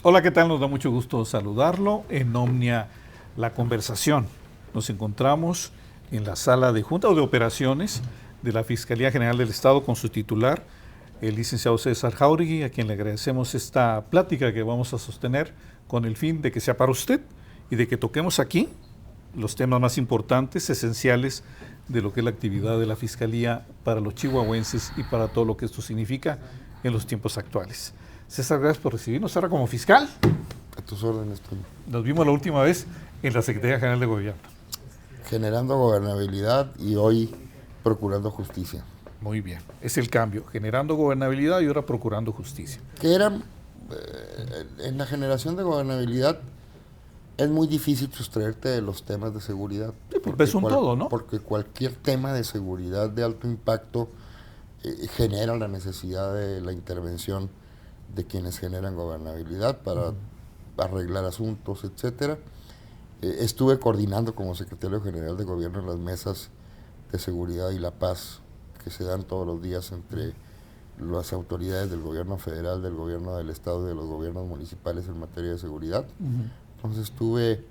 Hola, ¿qué tal? Nos da mucho gusto saludarlo en Omnia La Conversación. Nos encontramos en la sala de Junta o de Operaciones de la Fiscalía General del Estado con su titular, el licenciado César Jáuregui, a quien le agradecemos esta plática que vamos a sostener con el fin de que sea para usted y de que toquemos aquí los temas más importantes, esenciales de lo que es la actividad de la Fiscalía para los chihuahuenses y para todo lo que esto significa en los tiempos actuales. César, gracias por recibirnos ahora como fiscal. A tus órdenes, Toño. Nos vimos la última vez en la Secretaría General de Gobierno. Generando gobernabilidad y hoy procurando justicia. Muy bien, es el cambio, generando gobernabilidad y ahora procurando justicia. Que era, en la generación de gobernabilidad, es muy difícil sustraerte de los temas de seguridad. Sí, porque es un todo, ¿no? Porque cualquier tema de seguridad de alto impacto genera la necesidad de la intervención de quienes generan gobernabilidad para arreglar asuntos, etcétera. Estuve coordinando como secretario general de gobierno en las mesas de seguridad y la paz que se dan todos los días entre las autoridades del gobierno federal, del gobierno del estado y de los gobiernos municipales en materia de seguridad. Entonces tuve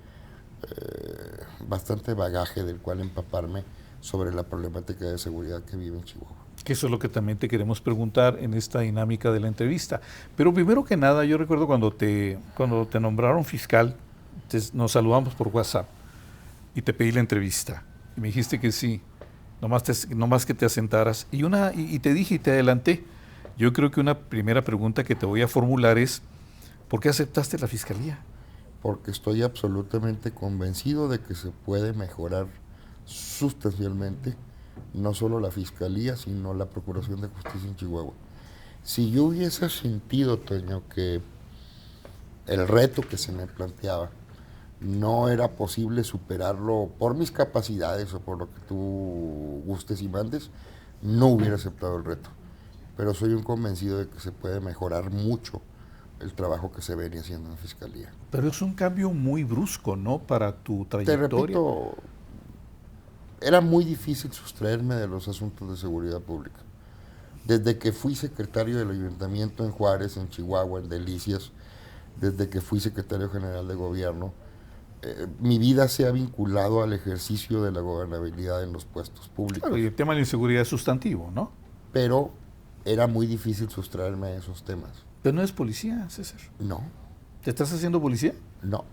bastante bagaje del cual empaparme sobre la problemática de seguridad que vive en Chihuahua. Que eso es lo que también te queremos preguntar en esta dinámica de la entrevista. Pero primero que nada, yo recuerdo cuando te nombraron fiscal, nos saludamos por WhatsApp y te pedí la entrevista. Y me dijiste que sí, nomás que te asentaras. Y te dije y te adelanté. Yo creo que una primera pregunta que te voy a formular es, ¿por qué aceptaste la fiscalía? Porque estoy absolutamente convencido de que se puede mejorar sustancialmente no solo la Fiscalía, sino la Procuración de Justicia en Chihuahua. Si yo hubiese sentido, Toño, que el reto que se me planteaba no era posible superarlo por mis capacidades o por lo que tú gustes y mandes, no hubiera aceptado el reto. Pero soy un convencido de que se puede mejorar mucho el trabajo que se venía haciendo en Fiscalía. Pero es un cambio muy brusco, ¿no? Para tu Te trayectoria. repito, era muy difícil sustraerme de los asuntos de seguridad pública. Desde que fui secretario del Ayuntamiento en Juárez, en Chihuahua, en Delicias, desde que fui secretario general de gobierno, mi vida se ha vinculado al ejercicio de la gobernabilidad en los puestos públicos. Claro, y el tema de la inseguridad es sustantivo, ¿no? Pero era muy difícil sustraerme de esos temas. Pero no eres policía, César. No. ¿Te estás haciendo policía? No.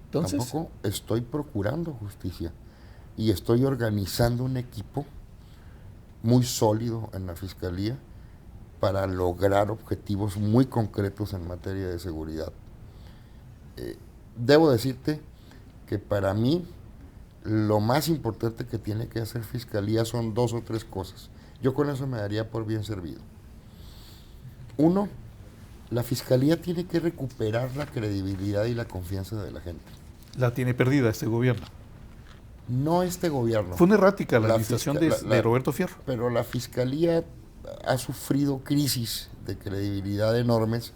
Entonces. Tampoco estoy procurando justicia. Y estoy organizando un equipo muy sólido en la Fiscalía para lograr objetivos muy concretos en materia de seguridad. Debo decirte que para mí lo más importante que tiene que hacer Fiscalía son 2 o 3 cosas. Yo con eso me daría por bien servido. Uno, la Fiscalía tiene que recuperar la credibilidad y la confianza de la gente. La tiene perdida este gobierno. No este gobierno. Fue una errática la administración de Roberto Fierro. Pero la Fiscalía ha sufrido crisis de credibilidad enormes.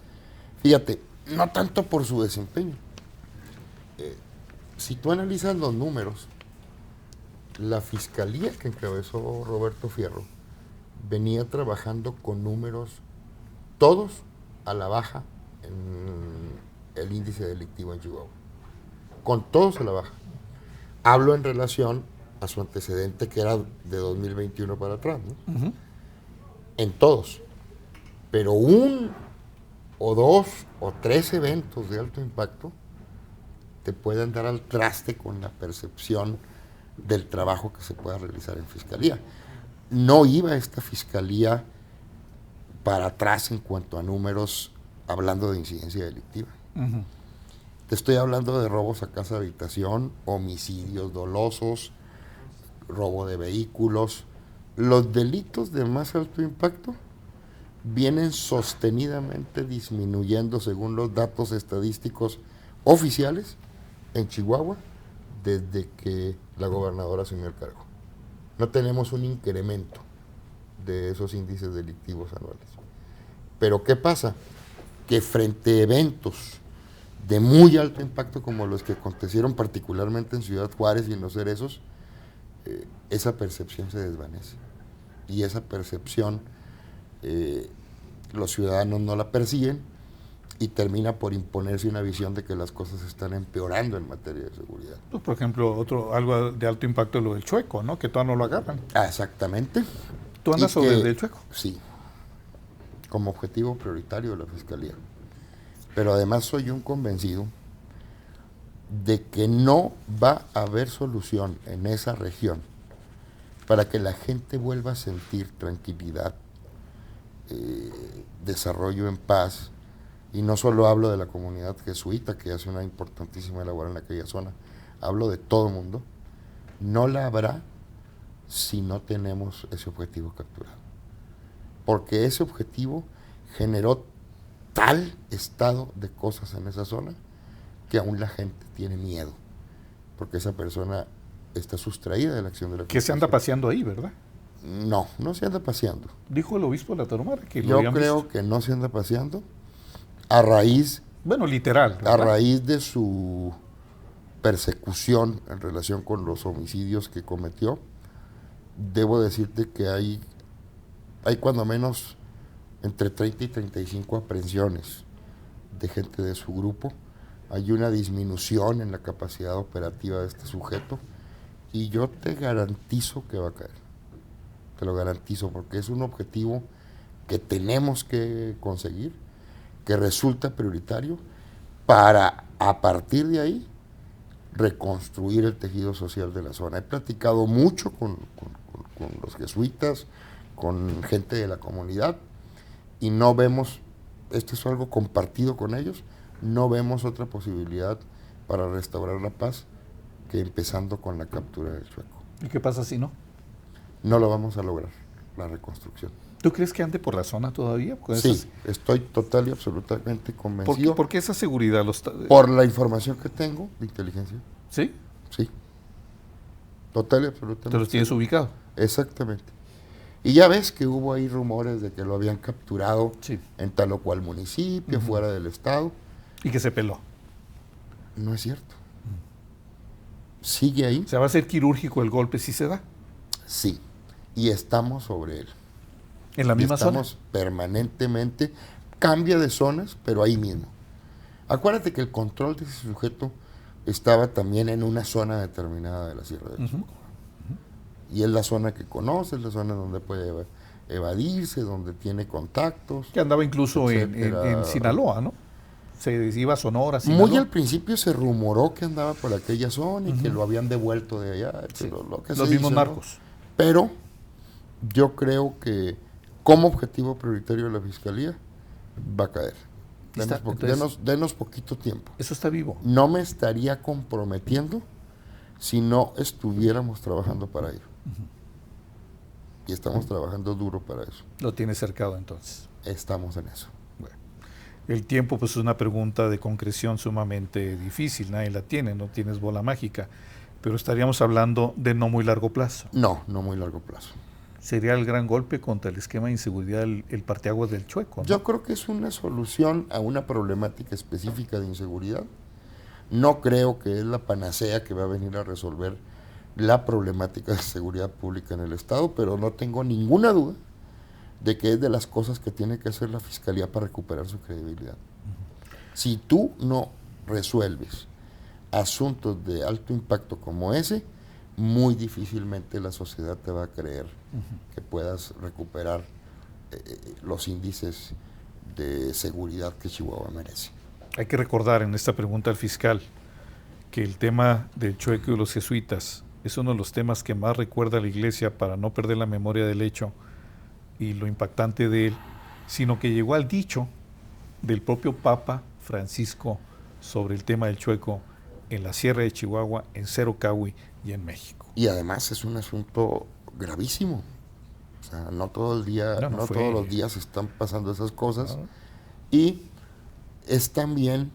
Fíjate, no tanto por su desempeño. Si tú analizas los números, la Fiscalía que encabezó Roberto Fierro venía trabajando con números todos a la baja en el índice delictivo en Chihuahua. Con todos a la baja. Hablo en relación a su antecedente que era de 2021 para atrás, ¿no? En todos. Pero 1 o 2 o 3 eventos de alto impacto te pueden dar al traste con la percepción del trabajo que se pueda realizar en Fiscalía. No iba esta Fiscalía para atrás en cuanto a números hablando de incidencia delictiva. Te estoy hablando de robos a casa habitación, homicidios dolosos, robo de vehículos. Los delitos de más alto impacto vienen sostenidamente disminuyendo según los datos estadísticos oficiales en Chihuahua desde que la gobernadora asumió el cargo. No tenemos un incremento de esos índices delictivos anuales. Pero ¿qué pasa? Que frente a eventos de muy alto impacto como los que acontecieron particularmente en Ciudad Juárez y en Los Cerezos, esa percepción se desvanece. Y esa percepción los ciudadanos no la persiguen y termina por imponerse una visión de que las cosas están empeorando en materia de seguridad. Pues, por ejemplo, algo de alto impacto es lo del Chueco, ¿no? Que todavía no lo agarran. Exactamente. ¿Tú andas sobre el del Chueco? Sí, como objetivo prioritario de la Fiscalía. Pero además soy un convencido de que no va a haber solución en esa región para que la gente vuelva a sentir tranquilidad, desarrollo en paz, y no solo hablo de la comunidad jesuita, que hace una importantísima labor en aquella zona, hablo de todo el mundo, no la habrá si no tenemos ese objetivo capturado. Porque ese objetivo generó tal estado de cosas en esa zona que aún la gente tiene miedo, porque esa persona está sustraída de la acción de la justicia. Que se anda paseando ahí, ¿verdad? No, no se anda paseando. Dijo el obispo de la Tarahumara que lo Yo habían creo visto. que no se anda paseando a raíz, Bueno, literal, a ¿verdad? raíz de su persecución en relación con los homicidios que cometió. Debo decirte que hay cuando menos entre 30 y 35 aprehensiones de gente de su grupo. Hay una disminución en la capacidad operativa de este sujeto y yo te garantizo que va a caer. Te lo garantizo, porque es un objetivo que tenemos que conseguir, que resulta prioritario para, a partir de ahí, reconstruir el tejido social de la zona. He platicado mucho con los jesuitas, con gente de la comunidad, y no vemos, esto es algo compartido con ellos, no vemos otra posibilidad para restaurar la paz que empezando con la captura del Chueco. ¿Y qué pasa si no? No lo vamos a lograr, la reconstrucción. ¿Tú crees que ande por la zona todavía? Sí, estoy total y absolutamente convencido. ¿Por qué esa seguridad? Por la información que tengo de inteligencia. ¿Sí? Sí. Total y absolutamente. ¿Te los tienes ubicado? Exactamente. Y ya ves que hubo ahí rumores de que lo habían capturado en tal o cual municipio, fuera del estado. Y que se peló. No es cierto. Sigue ahí. O sea, ¿va a ser quirúrgico el golpe si se da? Sí. Y estamos sobre él. ¿En la misma zona? Estamos permanentemente, cambia de zonas, pero ahí mismo. Acuérdate que el control de ese sujeto estaba también en una zona determinada de la Sierra de Chihuahua. Y es la zona que conoce, es la zona donde puede evadirse, donde tiene contactos. Que andaba incluso en Sinaloa, ¿no? Se iba a Sonora, Sinaloa. Muy al principio se rumoró que andaba por aquella zona y que lo habían devuelto de allá. Sí. Lo que Los mismos narcos. ¿no? Pero yo creo que como objetivo prioritario de la Fiscalía va a caer. Denos poquito tiempo. Eso está vivo. No me estaría comprometiendo si no estuviéramos trabajando para ello. Y estamos trabajando duro para eso. Lo tienes cercado entonces. Estamos en eso. Bueno, el tiempo pues es una pregunta de concreción sumamente difícil, nadie la tiene, no tienes bola mágica, pero estaríamos hablando de no muy largo plazo. No muy largo plazo. Sería el gran golpe contra el esquema de inseguridad, el parteaguas del Chueco, ¿no? Yo creo que es una solución a una problemática específica de inseguridad. No creo que es la panacea que va a venir a resolver la problemática de seguridad pública en el Estado, pero no tengo ninguna duda de que es de las cosas que tiene que hacer la Fiscalía para recuperar su credibilidad. Si tú no resuelves asuntos de alto impacto como ese, muy difícilmente la sociedad te va a creer que puedas recuperar los índices de seguridad que Chihuahua merece. Hay que recordar en esta pregunta al fiscal que el tema del Chueco y los jesuitas es uno de los temas que más recuerda a la Iglesia para no perder la memoria del hecho y lo impactante de él, sino que llegó al dicho del propio Papa Francisco sobre el tema del Chueco en la Sierra de Chihuahua, en Cerro Cahui y en México. Y además es un asunto gravísimo. O sea, no todo el día, no todos los días están pasando esas cosas. Y es también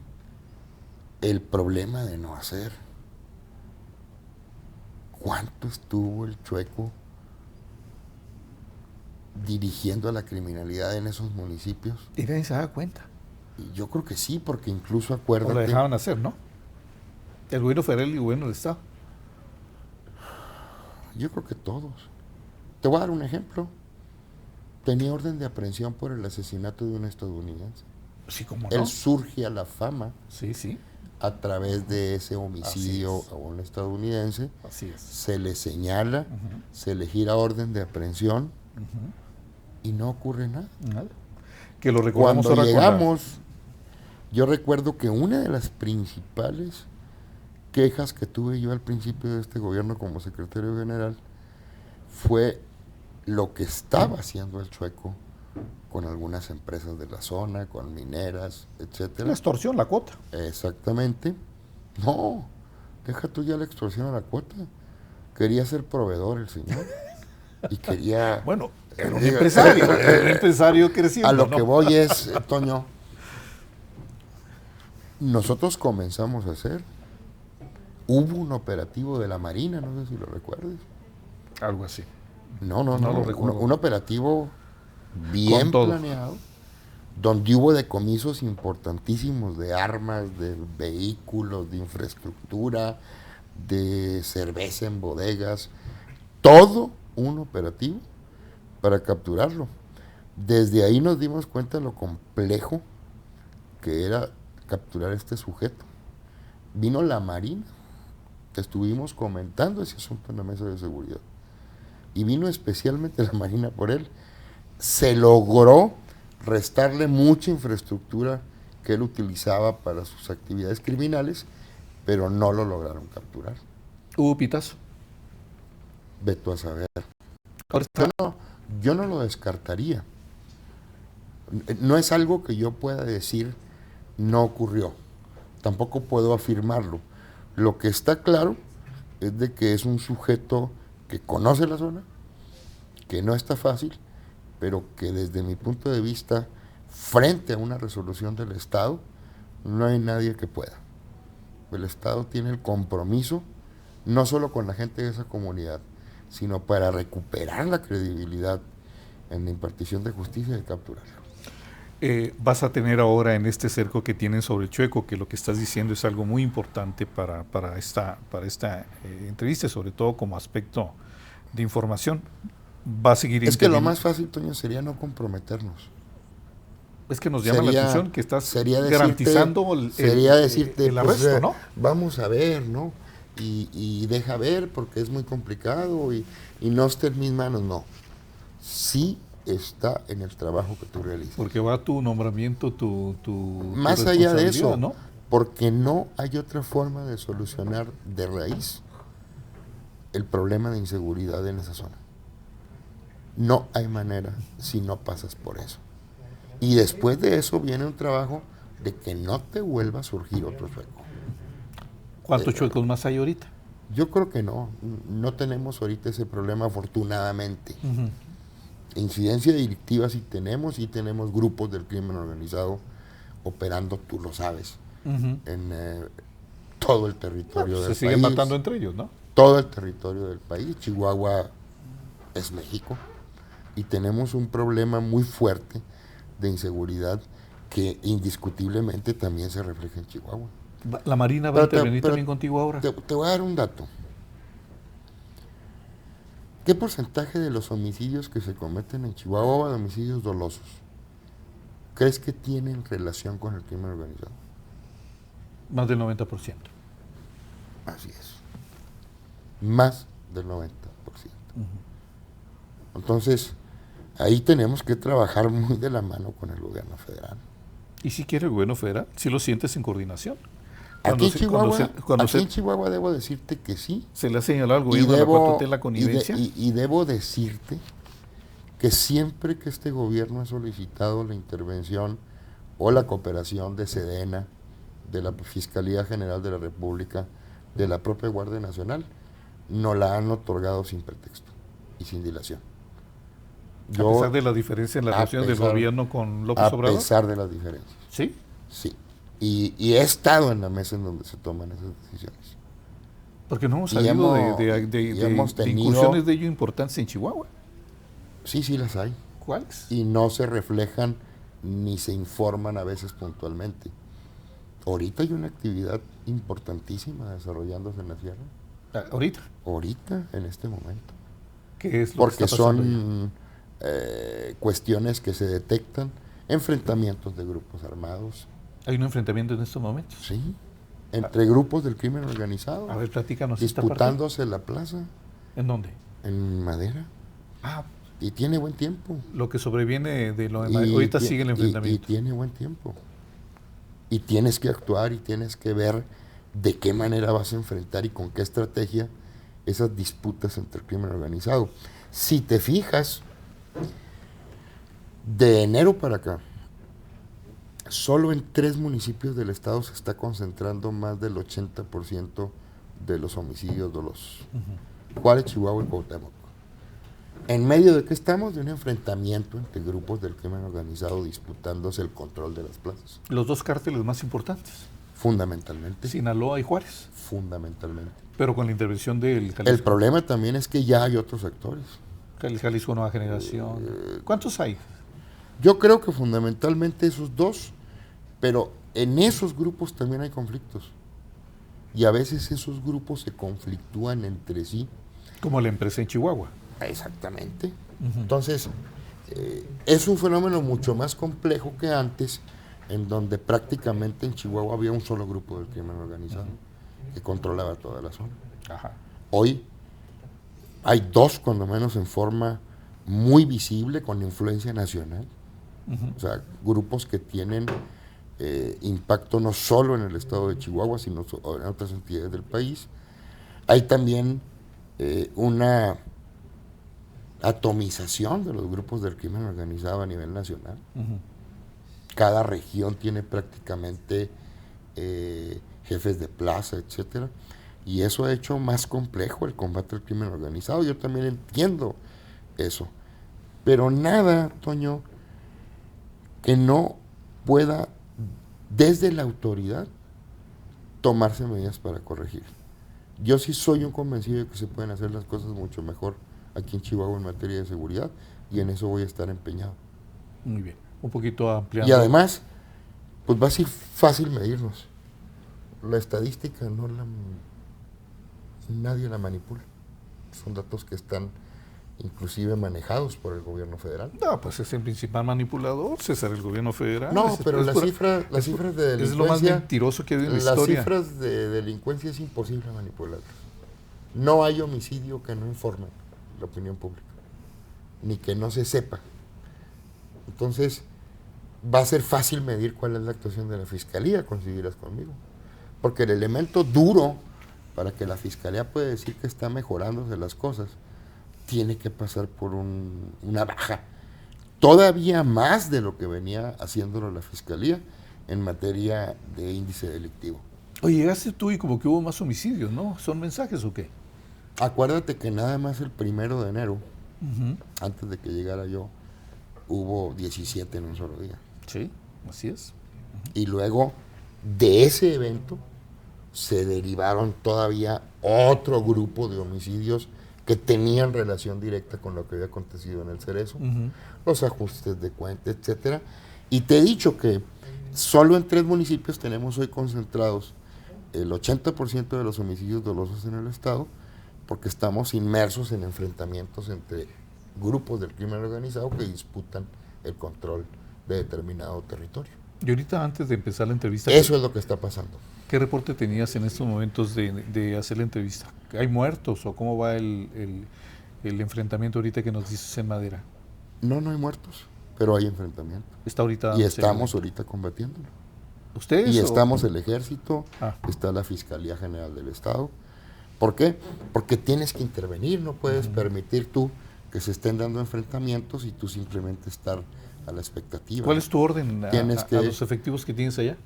el problema de no hacer. ¿Cuánto estuvo el Chueco dirigiendo a la criminalidad en esos municipios? Y nadie se da cuenta. Y yo creo que sí, porque incluso acuérdate... O lo dejaban hacer, ¿no? El gobierno federal y el gobierno del Estado. Yo creo que todos. Te voy a dar un ejemplo. Tenía orden de aprehensión por el asesinato de un estadounidense. Sí, cómo Él no. surge a la fama Sí, sí, a través de ese homicidio Así es. a un estadounidense. así es. Se le señala, Ujú, se le gira orden de aprehensión ujú. y no ocurre nada. Nada. Que lo recordamos Cuando ahora con la... llegamos, yo recuerdo que una de las principales quejas que tuve yo al principio de este gobierno como secretario general fue lo que estaba haciendo el Chueco con algunas empresas de la zona, con mineras, La etcétera. extorsión, la cuota. Exactamente. No, deja tú ya la extorsión a la cuota. Quería ser proveedor el señor y quería... Bueno, era un eh, empresario creciendo, a lo ¿no? que voy es, Toño, nosotros comenzamos a hacer, hubo un operativo de la Marina, no sé si lo recuerdes. Algo así. No, no, No no, lo recuerdo. un operativo Con bien todo. planeado, donde hubo decomisos importantísimos de armas, de vehículos, de infraestructura, de cerveza en bodegas, todo un operativo para capturarlo. Desde ahí nos dimos cuenta de lo complejo que era capturar a este sujeto. Vino la Marina, estuvimos comentando ese asunto en la mesa de seguridad, y vino especialmente la Marina por él. Se logró restarle mucha infraestructura que él utilizaba para sus actividades criminales, pero no lo lograron capturar. Hubo pitazo. Veto a saber. Ahora Yo está. no, yo no lo descartaría. No es algo que yo pueda decir no ocurrió. Tampoco puedo afirmarlo. Lo que está claro es de que es un sujeto que conoce la zona, que no está fácil, pero que desde mi punto de vista, frente a una resolución del Estado, no hay nadie que pueda. El Estado tiene el compromiso, no solo con la gente de esa comunidad, sino para recuperar la credibilidad en la impartición de justicia y capturarlo. Vas a tener ahora en este cerco que tienen sobre el Chueco, que lo que estás diciendo es algo muy importante para esta entrevista, sobre todo como aspecto de información. Va a seguir Es que lo interviniendo. más fácil, Toño, sería no comprometernos. Es que nos llama la atención que estás sería garantizando decirte, el pues, arresto, ¿no? vamos a ver, ¿no? Y deja ver porque es muy complicado y no está en mis manos. No, sí está en el trabajo que tú realizas. Porque va tu nombramiento, tu Más allá de responsabilidad, eso, ¿no? porque no hay otra forma de solucionar de raíz el problema de inseguridad en esa zona. No hay manera si no pasas por eso. Y después de eso viene un trabajo de que no te vuelva a surgir otro Chueco. ¿Cuántos chuecos más hay ahorita? Yo creo que no tenemos ahorita ese problema afortunadamente. Incidencia delictiva sí tenemos grupos del crimen organizado operando, tú lo sabes, en todo el territorio del país. Se siguen matando entre ellos, ¿no? Todo el territorio del país. Chihuahua es México y tenemos un problema muy fuerte de inseguridad que indiscutiblemente también se refleja en Chihuahua. La Marina va a intervenir también contigo ahora. Te voy a dar un dato. ¿Qué porcentaje de los homicidios que se cometen en Chihuahua, de homicidios dolosos, crees que tienen relación con el crimen organizado? Más del 90%. Así es. Más del 90%. Entonces, ahí tenemos que trabajar muy de la mano con el gobierno federal. ¿Y si quiere el gobierno federal? Si lo sientes en coordinación. Aquí en Chihuahua debo decirte que sí. Se le ha señalado al gobierno de la 4T la connivencia. Y debo decirte que siempre que este gobierno ha solicitado la intervención o la cooperación de Sedena, de la Fiscalía General de la República, de la propia Guardia Nacional, nos la han otorgado sin pretexto y sin dilación. A pesar de la diferencia en la relación del gobierno con López Obrador. A pesar de las diferencias. ¿Sí? Sí. Y he estado en la mesa en donde se toman esas decisiones. Porque no hemos salido de incursiones de ello importantes en Chihuahua. Sí, sí las hay. ¿Cuáles? Y no se reflejan ni se informan a veces puntualmente. Ahorita hay una actividad importantísima desarrollándose en la sierra. ¿Ahorita? Ahorita, en este momento. ¿Qué es lo Porque que está pasando son cuestiones que se detectan enfrentamientos de grupos armados, ¿Hay un enfrentamiento en estos momentos? sí, entre grupos del crimen organizado, A ver, platícanos esta parte. disputándose la plaza ¿En dónde? en Madera, Ah, y tiene buen tiempo. lo que sobreviene de lo de Y ahorita ti- sigue el y enfrentamiento. tiene buen tiempo. Y tienes que actuar y tienes que ver de qué manera vas a enfrentar y con qué estrategia esas disputas entre el crimen organizado. Si te fijas, de enero para acá, solo en 3 municipios del estado se está concentrando más del 80% de los homicidios dolosos. Juárez, Chihuahua y Cuauhtémoc. ¿En medio de qué estamos? De un enfrentamiento entre grupos del crimen organizado disputándose el control de las plazas. Los dos cárteles más importantes, Fundamentalmente. Sinaloa y Juárez, Fundamentalmente. pero con la intervención del El Jalisco, problema también es que ya hay otros actores. el Jalisco Nueva Generación. ¿Cuántos hay? Yo creo que fundamentalmente esos dos, pero en esos grupos también hay conflictos. Y a veces esos grupos se conflictúan entre sí. Como la empresa en Chihuahua. Exactamente. Entonces, es un fenómeno mucho más complejo que antes, en donde prácticamente en Chihuahua había un solo grupo del crimen organizado que controlaba toda la zona. Ajá. Hoy hay dos, cuando menos en forma muy visible, con influencia nacional. O sea, grupos que tienen impacto no solo en el estado de Chihuahua, sino en otras entidades del país. Hay también una atomización de los grupos del crimen organizado a nivel nacional. Cada región tiene prácticamente jefes de plaza, etcétera, y eso ha hecho más complejo el combate al crimen organizado. Yo también entiendo eso, pero nada, Toño, que no pueda desde la autoridad tomarse medidas para corregir. Yo sí soy un convencido de que se pueden hacer las cosas mucho mejor aquí en Chihuahua en materia de seguridad, y en eso voy a estar empeñado. Muy bien. Un poquito ampliando. Y además, pues va a ser fácil medirnos. La estadística nadie la manipula. Son datos que están inclusive manejados por el gobierno federal. No, pues es el principal manipulador, César, el gobierno federal. No, pero es las cifras de delincuencia... Es lo más mentiroso que ha habido en la Las historia. cifras de delincuencia es imposible manipularlas. No hay homicidio que no informe la opinión pública, ni que no se sepa. Entonces, va a ser fácil medir cuál es la actuación de la Fiscalía, coincidirás conmigo. Porque el elemento duro para que la Fiscalía pueda decir que está mejorándose las cosas, tiene que pasar por una baja, todavía más de lo que venía haciéndolo la Fiscalía en materia de índice delictivo. Oye, llegaste tú y como que hubo más homicidios, ¿no? ¿Son mensajes o qué? Acuérdate que nada más el 1 de enero, antes de que llegara yo, hubo 17 en un solo día. Sí, así es. Y luego de ese evento se derivaron todavía otro grupo de homicidios que tenían relación directa con lo que había acontecido en el Cerezo, los ajustes de cuenta, etcétera. Y te he dicho que solo en 3 municipios tenemos hoy concentrados el 80% de los homicidios dolosos en el estado, porque estamos inmersos en enfrentamientos entre grupos del crimen organizado que disputan el control de determinado territorio. Y ahorita antes de empezar la entrevista, Eso es lo que está pasando. ¿qué reporte tenías en estos momentos de hacer la entrevista? ¿Hay muertos o cómo va el enfrentamiento ahorita que nos dices en Madera? No hay muertos, pero hay enfrentamiento. ¿Está ahorita? Y estamos ahorita combatiéndolo. ¿Ustedes? Y estamos el Ejército, Ah. está la Fiscalía General del Estado. ¿Por qué? Porque tienes que intervenir, no puedes permitir tú que se estén dando enfrentamientos y tú simplemente estar a la expectativa. ¿Cuál es tu orden a los efectivos que tienes allá?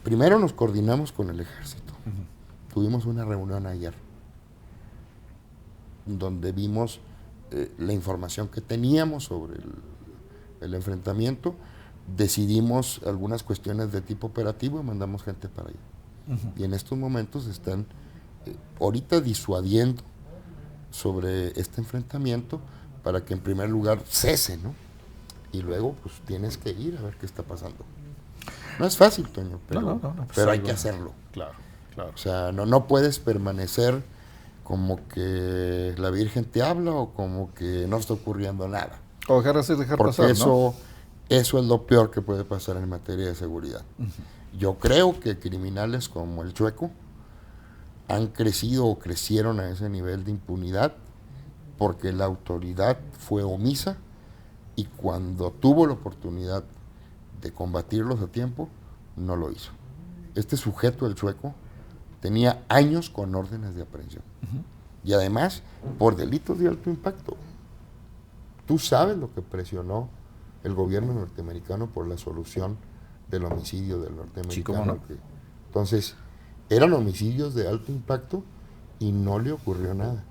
Primero nos coordinamos con el Ejército. Tuvimos una reunión ayer donde vimos la información que teníamos sobre el enfrentamiento, decidimos algunas cuestiones de tipo operativo y mandamos gente para allá. Y en estos momentos están ahorita disuadiendo sobre este enfrentamiento para que en primer lugar cese, ¿no? Y luego pues tienes que ir a ver qué está pasando. No es fácil, Toño, pero, pero hay que hacerlo. Claro, claro. O sea, no puedes permanecer como que la Virgen te habla o como que no está ocurriendo nada. O dejar hacer, dejar Porque pasar, eso Eso es lo peor que puede pasar en materia de seguridad. Yo creo que criminales como el Chueco han crecido o crecieron a ese nivel de impunidad porque la autoridad fue omisa y cuando tuvo la oportunidad de combatirlos a tiempo, no lo hizo. Este sujeto, el Chueco, tenía años con órdenes de aprehensión. Y además, por delitos de alto impacto. Tú sabes lo que presionó el gobierno norteamericano por la solución del homicidio del norteamericano. Sí, ¿cómo no? Entonces, eran homicidios de alto impacto y no le ocurrió nada.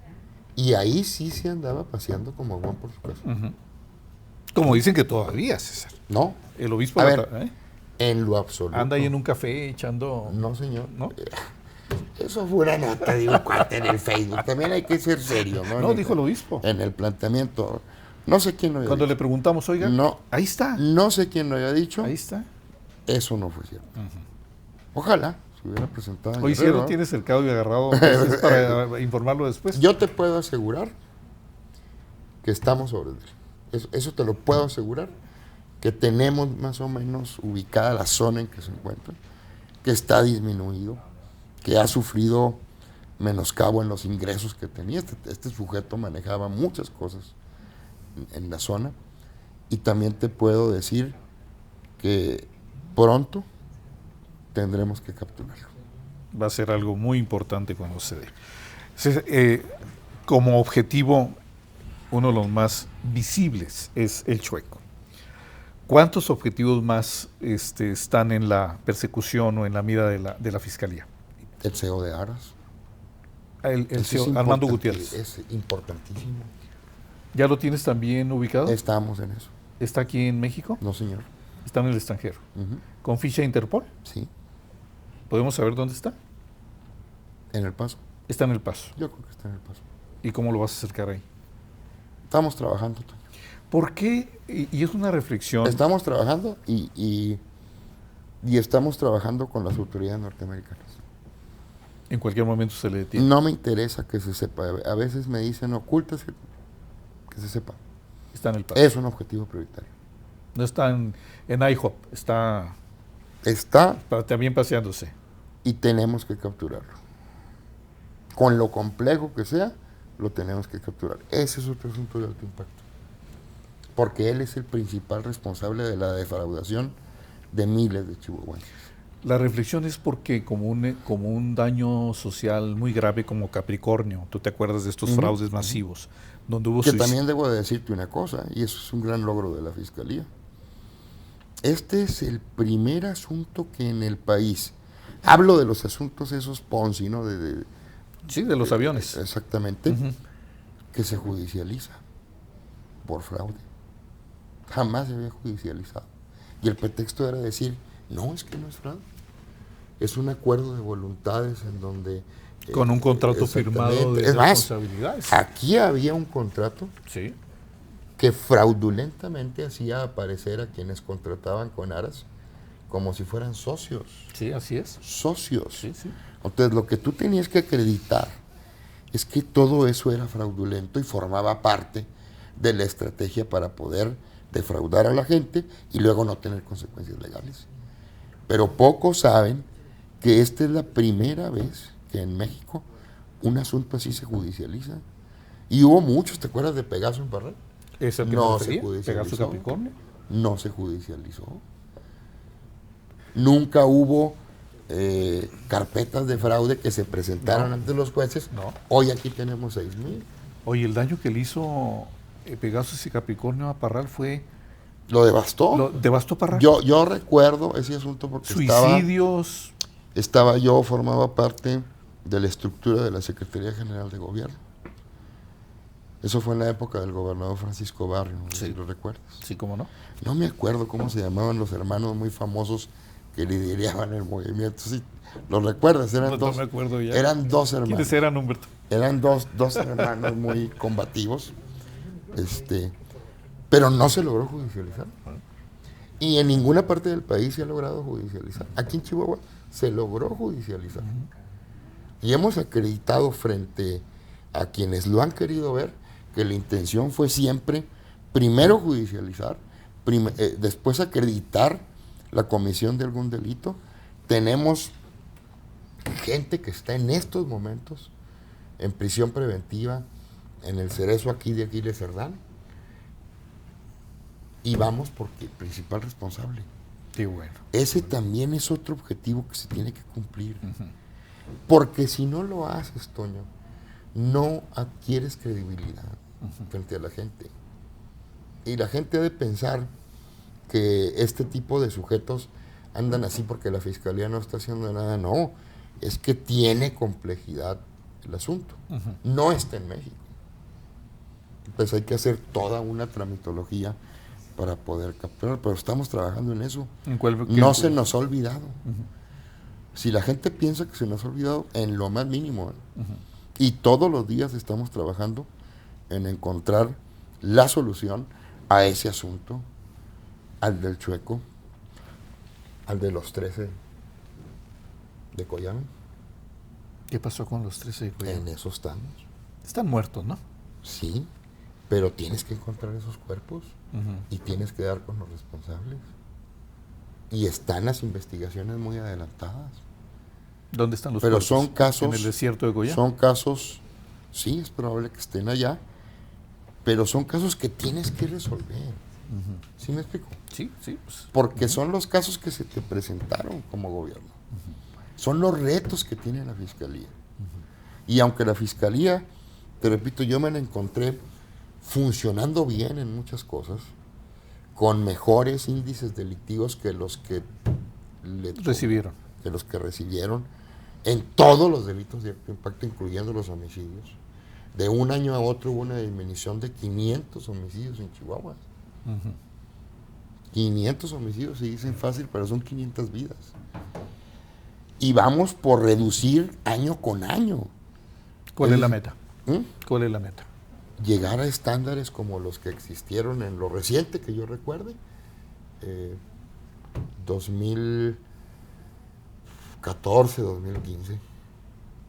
Y ahí sí se andaba paseando como Juan por su casa. Como dicen que todavía, César. No. El obispo A ver, en lo absoluto. anda ahí en un café echando... No, señor. ¿No? Eso fue una nota de un cuate en el Facebook. También hay que ser serio, ¿no? No, dijo el obispo. En el planteamiento. No sé quién lo había Cuando dicho. le preguntamos, oiga, No. ahí está. No sé quién lo había dicho. Ahí está. Eso no fue cierto. Ojalá se hubiera presentado. Hoy sí lo tienes cercado y agarrado entonces, para informarlo después. Yo te puedo asegurar que estamos sobre él. Eso te lo puedo asegurar. Que tenemos más o menos ubicada la zona en que se encuentra, que está disminuido, que ha sufrido menoscabo en los ingresos que tenía. Este sujeto manejaba muchas cosas en la zona. Y también te puedo decir que pronto tendremos que capturarlo. Va a ser algo muy importante cuando se dé. Como objetivo, uno de los más visibles es el Chueco. ¿Cuántos objetivos más están en la persecución o en la mira de la Fiscalía? El CEO de Aras. El CEO, Armando Gutiérrez. Es importantísimo. ¿Ya lo tienes también ubicado? Estamos en eso. ¿Está aquí en México? No, señor. Está en el extranjero. ¿Con ficha de Interpol? Sí. ¿Podemos saber dónde está? En El Paso. Está en El Paso. Yo creo que está en El Paso. ¿Y cómo lo vas a acercar ahí? Estamos trabajando, Toño. ¿Por qué? Y es una reflexión. Estamos trabajando y estamos trabajando con las autoridades norteamericanas. En cualquier momento se le detiene. No me interesa que se sepa. A veces me dicen, ocúltese, que se sepa. Está en El Paso. Es un objetivo prioritario. No está en IHOP, está también paseándose. Y tenemos que capturarlo. Con lo complejo que sea, lo tenemos que capturar. Ese es otro asunto de alto impacto. Porque él es el principal responsable de la defraudación de miles de chihuahuenses. La reflexión es porque como un daño social muy grave como Capricornio, tú te acuerdas de estos fraudes masivos, donde hubo que también debo de decirte una cosa, y eso es un gran logro de la Fiscalía. Este es el primer asunto que en el país, hablo de los asuntos esos Ponzi, ¿no? Sí, de los aviones. Exactamente, que se judicializa por fraude. Jamás se había judicializado. Y el pretexto era decir, no, es que no es fraude. Es un acuerdo de voluntades en donde... Con un contrato firmado de responsabilidades. Aquí había un contrato que fraudulentamente hacía aparecer a quienes contrataban con Aras como si fueran socios. Sí, así es. Socios. Sí, sí. Entonces, lo que tú tenías que acreditar es que todo eso era fraudulento y formaba parte de la estrategia para poder defraudar a la gente y luego no tener consecuencias legales. Pero pocos saben que esta es la primera vez que en México un asunto así se judicializa. Y hubo muchos, ¿te acuerdas de Pegaso en Parral? No se judicializó. Pegaso Capricornio. No se judicializó. Nunca hubo carpetas de fraude que se presentaron ante los jueces. No. Hoy aquí tenemos 6,000. Oye, el daño que le hizo Pegasus y Capricornio a Parral fue... Lo devastó. Lo devastó Parral. Yo recuerdo ese asunto porque suicidios. Yo formaba parte de la estructura de la Secretaría General de Gobierno. Eso fue en la época del gobernador Francisco Barrio, no sé si lo recuerdas. Sí, ¿cómo no? No me acuerdo cómo se llamaban los hermanos muy famosos que lideraban el movimiento. Sí, ¿los recuerdas? Eran no me acuerdo ya. Eran dos hermanos. ¿Quiénes eran, Humberto? Eran dos hermanos muy combativos. Pero no se logró judicializar. Y en ninguna parte del país se ha logrado judicializar. Aquí en Chihuahua se logró judicializar. Y hemos acreditado frente a quienes lo han querido ver que la intención fue siempre, primero judicializar, después acreditar la comisión de algún delito. Tenemos gente que está en estos momentos en prisión preventiva en el Cerezo aquí de Aquiles Cerdán, y vamos porque el principal responsable. Qué bueno. Ese también es otro objetivo que se tiene que cumplir. Porque si no lo haces, Toño, no adquieres credibilidad frente a la gente. Y la gente ha de pensar que este tipo de sujetos andan así porque la fiscalía no está haciendo nada. No, es que tiene complejidad el asunto. No está en México. Pues hay que hacer toda una tramitología para poder capturar, pero estamos trabajando en eso. No se nos ha olvidado. Si la gente piensa que se nos ha olvidado, en lo más mínimo, y todos los días estamos trabajando en encontrar la solución a ese asunto, al del Chueco, al de los 13 de Coyame. ¿Qué pasó con los 13 de Coyame? En eso estamos. Están muertos, ¿no? Sí, pero tienes que encontrar esos cuerpos y tienes que dar con los responsables. Y están las investigaciones muy adelantadas. ¿Dónde están los Pero cuerpos? son casos... ¿En el desierto de Goya? Son casos, sí, es probable que estén allá, pero son casos que tienes que resolver. ¿Sí me explico? Sí, sí. Pues, porque son los casos que se te presentaron como gobierno. Son los retos que tiene la Fiscalía. Y aunque la Fiscalía, te repito, yo me la encontré funcionando bien en muchas cosas, con mejores índices delictivos que los que recibieron en todos los delitos de alto impacto, incluyendo los homicidios. De un año a otro hubo una disminución de 500 homicidios en Chihuahua. 500 homicidios, se dicen fácil, pero son 500 vidas. Y vamos por reducir año con año. ¿Cuál es la meta? ¿Cuál es la meta? Llegar a estándares como los que existieron en lo reciente que yo recuerde, 2014, 2015,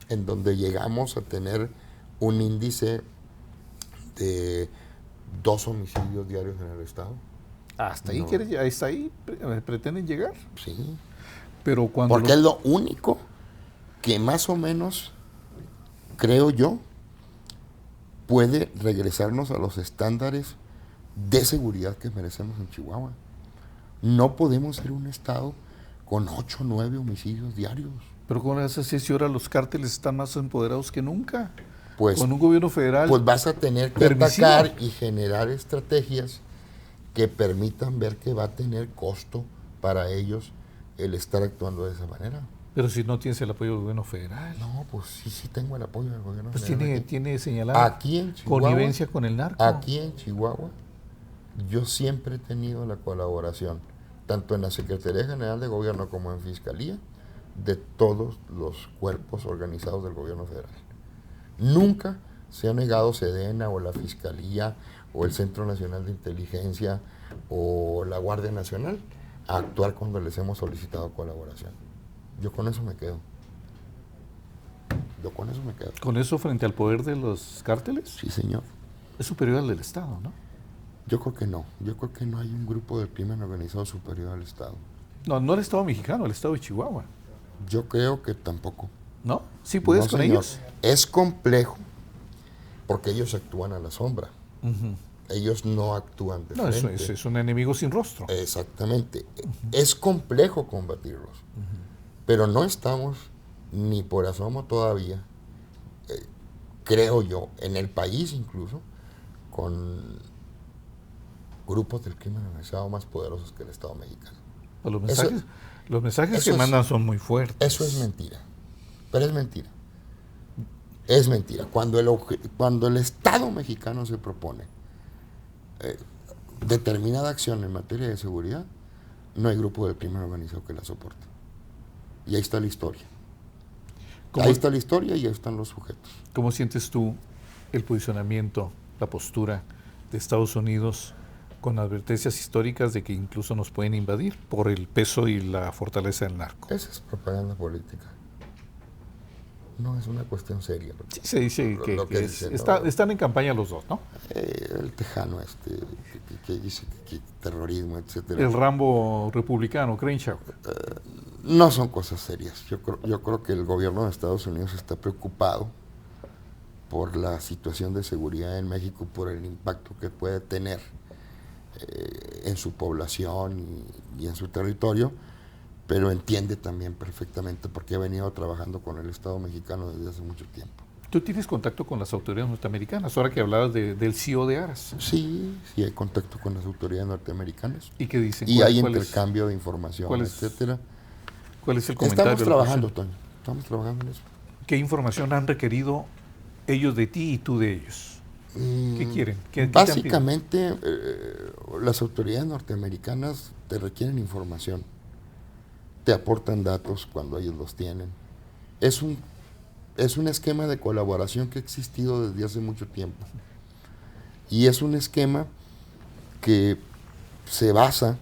en donde llegamos a tener un índice de 2 homicidios diarios en el estado. ¿Hasta ahí pretenden llegar? Sí. Pero cuando porque es lo único que más o menos, creo yo, puede regresarnos a los estándares de seguridad que merecemos en Chihuahua. No podemos ser un estado con 8 o 9 homicidios diarios. Pero con esas 6 horas los cárteles están más empoderados que nunca. Pues, con un gobierno federal. Pues vas a tener que atacar y generar estrategias que permitan ver que va a tener costo para ellos el estar actuando de esa manera. Pero si no tienes el apoyo del gobierno federal. No, pues sí tengo el apoyo del gobierno federal. Pues tiene señalado aquí en Chihuahua, connivencia con el narco. Aquí en Chihuahua, yo siempre he tenido la colaboración, tanto en la Secretaría General de Gobierno como en Fiscalía, de todos los cuerpos organizados del gobierno federal. Nunca se ha negado Sedena o la Fiscalía o el Centro Nacional de Inteligencia o la Guardia Nacional a actuar cuando les hemos solicitado colaboración. Yo con eso me quedo. ¿Con eso frente al poder de los cárteles? Sí, señor. Es superior al del Estado, ¿no? Yo creo que no. Yo creo que no hay un grupo del crimen organizado superior al Estado. No el Estado mexicano, el Estado de Chihuahua. Yo creo que tampoco. ¿No? ¿Sí puedes con ellos? Es complejo porque ellos actúan a la sombra. Ellos no actúan de frente. No, eso es un enemigo sin rostro. Exactamente. Es complejo combatirlos. Pero no estamos ni por asomo todavía, creo yo, en el país incluso, con grupos del crimen organizado más poderosos que el Estado mexicano. Los mensajes que mandan son muy fuertes. Eso es mentira. Pero es mentira. Es mentira. Cuando el Estado mexicano se propone determinada acción en materia de seguridad, no hay grupo del crimen organizado que la soporte. Y ahí está la historia. Ahí está la historia y ahí están los sujetos. ¿Cómo sientes tú el posicionamiento, la postura de Estados Unidos con advertencias históricas de que incluso nos pueden invadir por el peso y la fortaleza del narco? Esa es propaganda política. No es una cuestión seria. Sí, se dice que dicen, están en campaña los dos, ¿no? El tejano que dice que terrorismo, etcétera. El Rambo republicano, Crenshaw. No son cosas serias. Yo creo que el gobierno de Estados Unidos está preocupado por la situación de seguridad en México, por el impacto que puede tener en su población y en su territorio, pero entiende también perfectamente por qué ha venido trabajando con el Estado mexicano desde hace mucho tiempo. ¿Tú tienes contacto con las autoridades norteamericanas? Ahora que hablabas del CEO de Aras. Sí hay contacto con las autoridades norteamericanas. ¿Y qué dicen? Y hay intercambio de información, etcétera. ¿Cuál es el comentario? Estamos trabajando, Toño. Estamos trabajando en eso. ¿Qué información han requerido ellos de ti y tú de ellos? ¿Qué quieren? Básicamente, las autoridades norteamericanas te requieren información, te aportan datos cuando ellos los tienen. Es un esquema de colaboración que ha existido desde hace mucho tiempo. Y es un esquema que se basa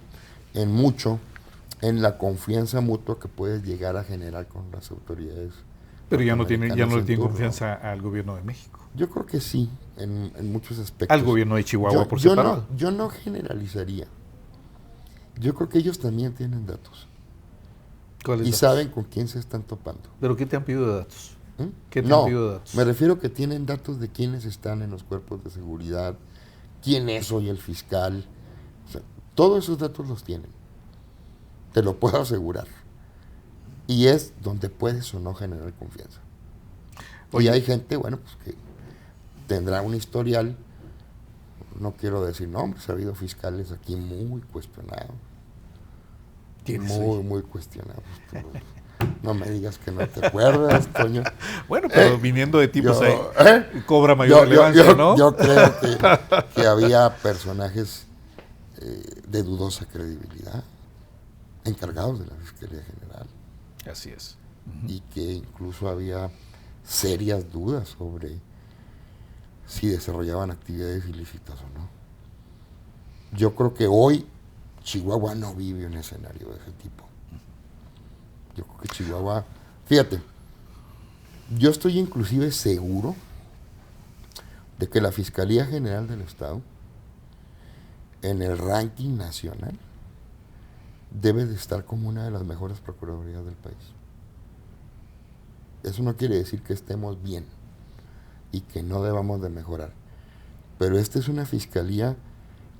en la confianza mutua que puedes llegar a generar con las autoridades. Pero ya no le tienen confianza al gobierno de México. Yo creo que sí, en muchos aspectos. Al gobierno de Chihuahua por separado. Yo no generalizaría. Yo creo que ellos también tienen datos. ¿Cuáles y datos? Saben con quién se están topando. ¿Pero qué te han pedido de datos? ¿Qué te han pedido de datos? Me refiero que tienen datos de quiénes están en los cuerpos de seguridad, quién es hoy el fiscal. O sea, todos esos datos los tienen. Te lo puedo asegurar. Y es donde puedes o no generar confianza. Oye, y hay gente, bueno, pues que tendrá un historial, no quiero decir nombres, ha habido fiscales aquí muy cuestionados. Muy cuestionados. No me digas que no te acuerdas, Toño. Bueno, pero viniendo de tipos ahí, cobra mayor relevancia, ¿no? Yo creo que había personajes de dudosa credibilidad, encargados de la Fiscalía General. Así es. Y que incluso había serias dudas sobre si desarrollaban actividades ilícitas o no. Yo creo que hoy Chihuahua no vive un escenario de ese tipo. Yo creo que Chihuahua, fíjate, yo estoy inclusive seguro de que la Fiscalía General del Estado, en el ranking nacional, debe de estar como una de las mejores procuradurías del país. Eso no quiere decir que estemos bien y que no debamos de mejorar. Pero esta es una fiscalía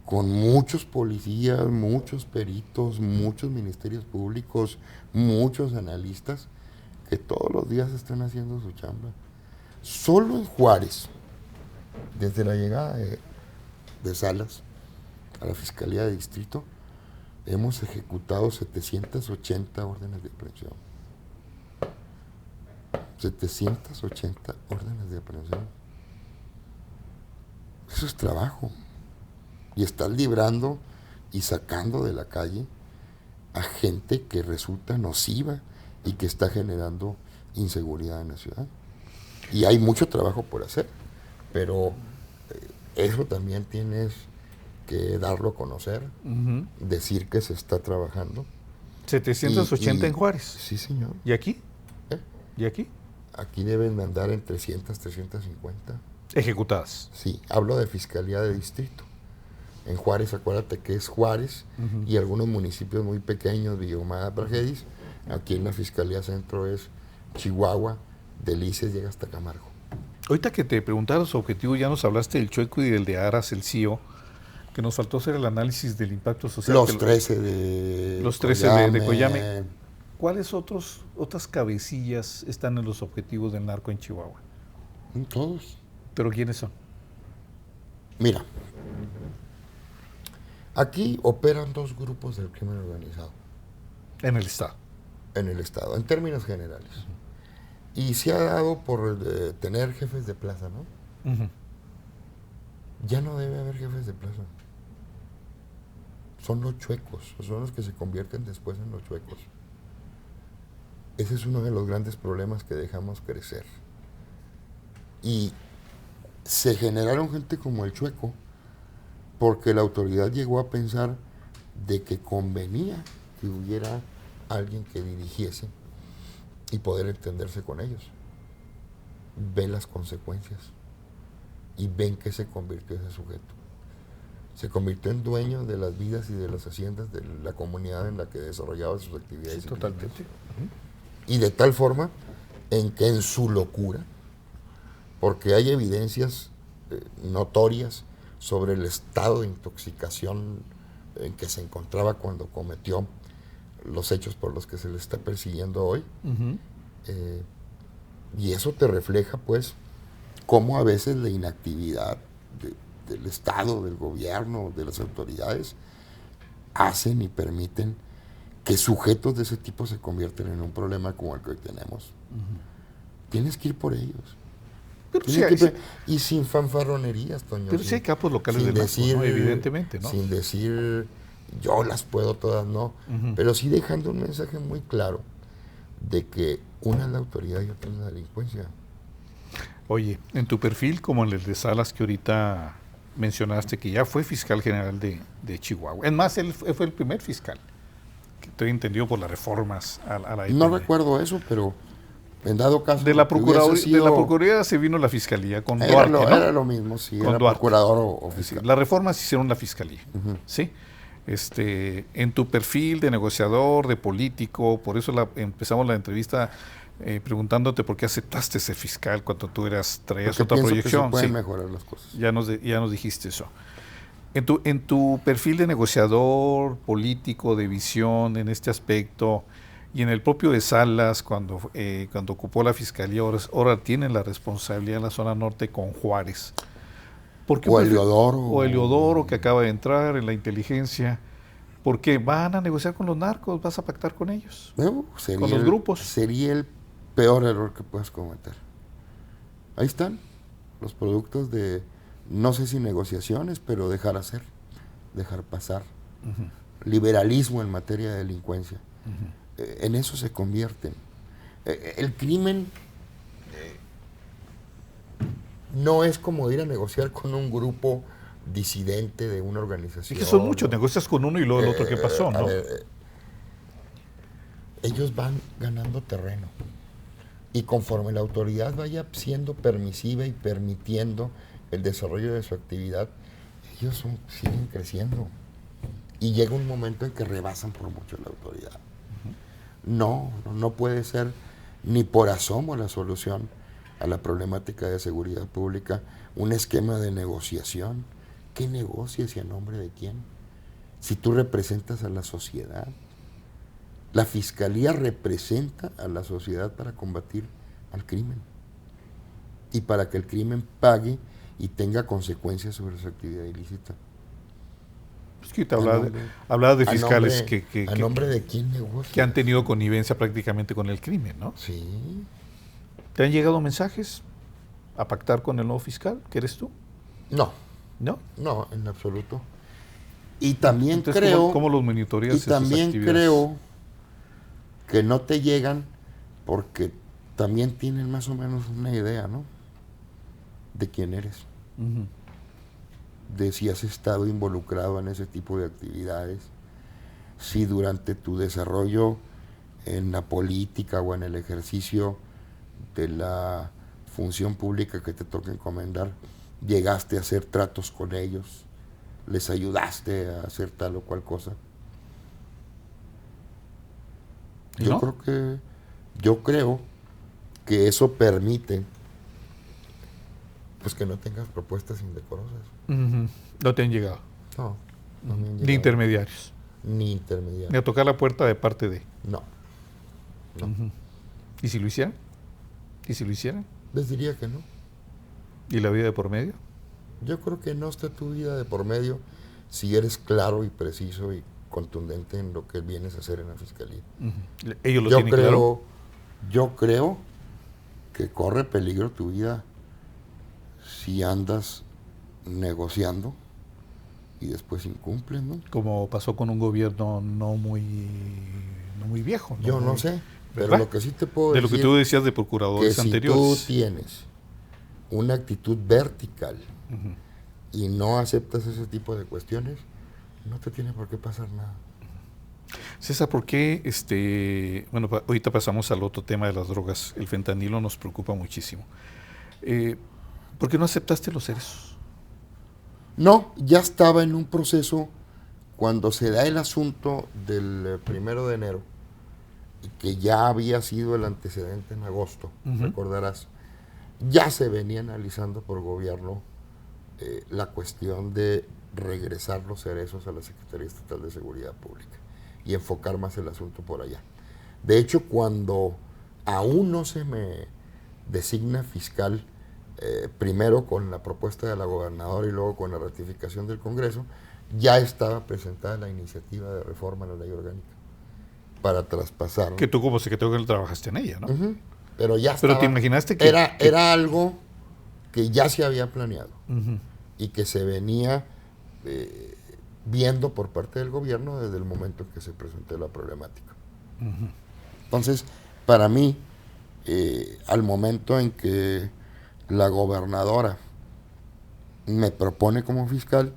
con muchos policías, muchos peritos, muchos ministerios públicos, muchos analistas que todos los días están haciendo su chamba. Solo en Juárez, desde la llegada de Salas a la Fiscalía de Distrito, hemos ejecutado 780 órdenes de aprehensión. 780 órdenes de aprehensión. Eso es trabajo. Y están librando y sacando de la calle a gente que resulta nociva y que está generando inseguridad en la ciudad. Y hay mucho trabajo por hacer, pero eso también tienes que darlo a conocer, decir que se está trabajando. 780 en Juárez. Sí, señor. ¿Y aquí? ¿Y aquí? Aquí deben de andar en 300, 350. Ejecutadas. Sí, hablo de Fiscalía de Distrito. En Juárez, acuérdate que es Juárez y algunos municipios muy pequeños, Villahumada, Praxedis. Aquí en la Fiscalía Centro es Chihuahua, Delicias, llega hasta Camargo. Ahorita que te preguntaba su objetivo, ya nos hablaste del Chueco y del de Aras, el CEO, que nos faltó hacer el análisis del impacto social. Los 13 de los 13 de Coyame. ¿Cuáles otras cabecillas están en los objetivos del narco en Chihuahua? Todos. ¿Pero quiénes son? Mira, aquí operan dos grupos del crimen organizado. En el Estado. En el Estado, en términos generales. Y se ha dado por tener jefes de plaza, ¿no? Ya no debe haber jefes de plaza. Son los chuecos, son los que se convierten después en los chuecos. Ese es uno de los grandes problemas que dejamos crecer. Y se generaron gente como el Chueco porque la autoridad llegó a pensar de que convenía que hubiera alguien que dirigiese y poder entenderse con ellos. ve las consecuencias y ven que se convirtió ese sujeto. Se convirtió en dueño de las vidas y de las haciendas de la comunidad en la que desarrollaba sus actividades. Sí, totalmente. Y de tal forma en que en su locura, porque hay evidencias notorias sobre el estado de intoxicación en que se encontraba cuando cometió los hechos por los que se le está persiguiendo hoy. Y eso te refleja, pues, cómo a veces la inactividad del Estado, del gobierno, de las autoridades, hacen y permiten que sujetos de ese tipo se convierten en un problema como el que hoy tenemos. Tienes que ir por ellos. Pero y sin fanfarronerías, Toño. Pero sí hay capos locales del narco, ¿no? Evidentemente, ¿no? Sin decir, yo las puedo todas, no. Pero sí dejando un mensaje muy claro de que una es la autoridad y otra es la delincuencia. Oye, en tu perfil, como en el de Salas, que ahorita mencionaste que ya fue fiscal general de Chihuahua. Es más, él fue el primer fiscal, que estoy entendido por las reformas a la No recuerdo eso, pero en dado caso... De la Procuraduría se vino la Fiscalía con Duarte, ¿no? Era lo mismo, sí, con era Duarte. procurador o fiscal. Sí, las reformas hicieron la Fiscalía, ¿sí? En tu perfil de negociador, de político, por eso empezamos la entrevista preguntándote por qué aceptaste ser fiscal cuando tú traías otra proyección. Que se pueden mejorar las cosas. Ya nos dijiste eso. En tu perfil de negociador, político, de visión en este aspecto, y en el propio de Salas, cuando ocupó la fiscalía, ahora tienen la responsabilidad en la zona norte con Juárez. O Heliodoro. O Heliodoro, que acaba de entrar en la inteligencia. Porque van a negociar con los narcos, vas a pactar con ellos, con los grupos. Sería el peor error que puedas cometer. Ahí están los productos de, no sé si negociaciones, pero dejar hacer, dejar pasar. Liberalismo en materia de delincuencia. En eso se convierten. El crimen no es como ir a negociar con un grupo disidente de una organización. Es que son muchos, negocias con uno y luego el otro que pasó, ¿no? Ellos van ganando terreno. Y conforme la autoridad vaya siendo permisiva y permitiendo el desarrollo de su actividad, ellos siguen creciendo. Y llega un momento en que rebasan por mucho la autoridad. No puede ser ni por asomo la solución a la problemática de seguridad pública un esquema de negociación. ¿Qué negocias y a nombre de quién? Si tú representas a la sociedad. La Fiscalía representa a la sociedad para combatir al crimen y para que el crimen pague y tenga consecuencias sobre su actividad ilícita. Es que te hablaba de fiscales ¿A nombre de quién negocias? Que han tenido connivencia prácticamente con el crimen, ¿no? Sí. ¿Te han llegado mensajes a pactar con el nuevo fiscal, que eres tú? No. ¿No? No, en absoluto. Y también entonces, creo... ¿Cómo los monitoreas? Y también creo que no te llegan porque también tienen más o menos una idea, ¿no? De quién eres. De si has estado involucrado en ese tipo de actividades, si durante tu desarrollo en la política o en el ejercicio de la función pública que te toca encomendar, llegaste a hacer tratos con ellos, les ayudaste a hacer tal o cual cosa. ¿No? Yo creo que eso permite pues que no tengas propuestas indecorosas. No te han llegado. No me han llegado. Ni intermediarios. Ni intermediarios. Ni a tocar la puerta de parte de. No. ¿Y si lo hicieran? ¿Y si lo hicieran? Les diría que no. ¿Y la vida de por medio? Yo creo que no está tu vida de por medio si eres claro y preciso y contundente en lo que vienes a hacer en la Fiscalía. ¿Ellos lo tienen claro? Yo creo que corre peligro tu vida si andas negociando y después incumples, ¿no? Como pasó con un gobierno no muy viejo. Yo no sé, pero lo que sí te puedo decir... De lo que tú decías de procuradores anteriores. Si tú tienes una actitud vertical y no aceptas ese tipo de cuestiones, no te tiene por qué pasar nada. César, ¿por qué? Bueno, ahorita pasamos al otro tema de las drogas. El fentanilo nos preocupa muchísimo. ¿Por qué no aceptaste los cerezos? No, ya estaba en un proceso cuando se da el asunto del 1 de enero, y que ya había sido el antecedente en agosto, recordarás, ya se venía analizando por gobierno la cuestión de regresar los cerezos a la Secretaría Estatal de Seguridad Pública y enfocar más el asunto por allá. De hecho, cuando aún no se me designa fiscal, primero con la propuesta de la gobernadora y luego con la ratificación del Congreso, ya estaba presentada la iniciativa de reforma a la ley orgánica para traspasar. Que tú como secretario que trabajaste en ella, ¿no? Pero ya estaba. Pero te imaginaste que... Era algo que ya se había planeado y que se venía viendo por parte del gobierno desde el momento en que se presentó la problemática. Entonces, para mí, al momento en que la gobernadora me propone como fiscal,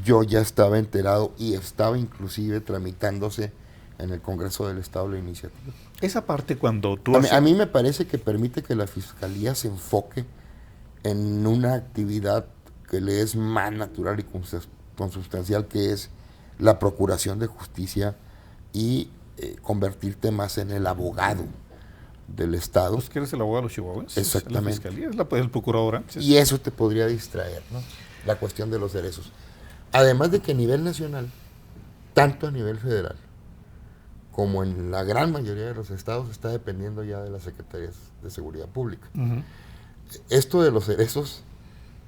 yo ya estaba enterado y estaba inclusive tramitándose en el Congreso del Estado la iniciativa. Esa parte cuando tú... A mí me parece que permite que la Fiscalía se enfoque en una actividad que le es más natural y consustancial, que es la procuración de justicia y convertirte más en el abogado del Estado. Pues que eres el abogado de los chihuahuenses. Exactamente. La Fiscalía es el procurador antes. Y eso te podría distraer, ¿no? La cuestión de los cerezos. Además de que a nivel nacional, tanto a nivel federal, como en la gran mayoría de los estados, está dependiendo ya de las secretarías de seguridad pública. Esto de los cerezos,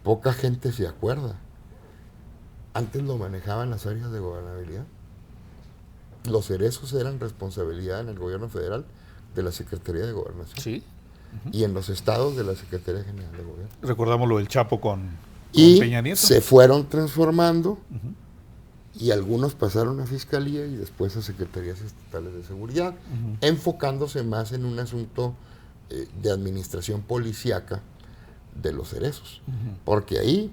poca gente se acuerda. Antes lo manejaban las áreas de gobernabilidad. Los cerezos eran responsabilidad en el gobierno federal de la Secretaría de Gobernación. Sí. Y en los estados de la Secretaría General de Gobierno. Recordamos lo del Chapo con Peña Nieto. Se fueron transformando y algunos pasaron a Fiscalía y después a Secretarías Estatales de Seguridad, enfocándose más en un asunto de administración policíaca de los cerezos. Porque ahí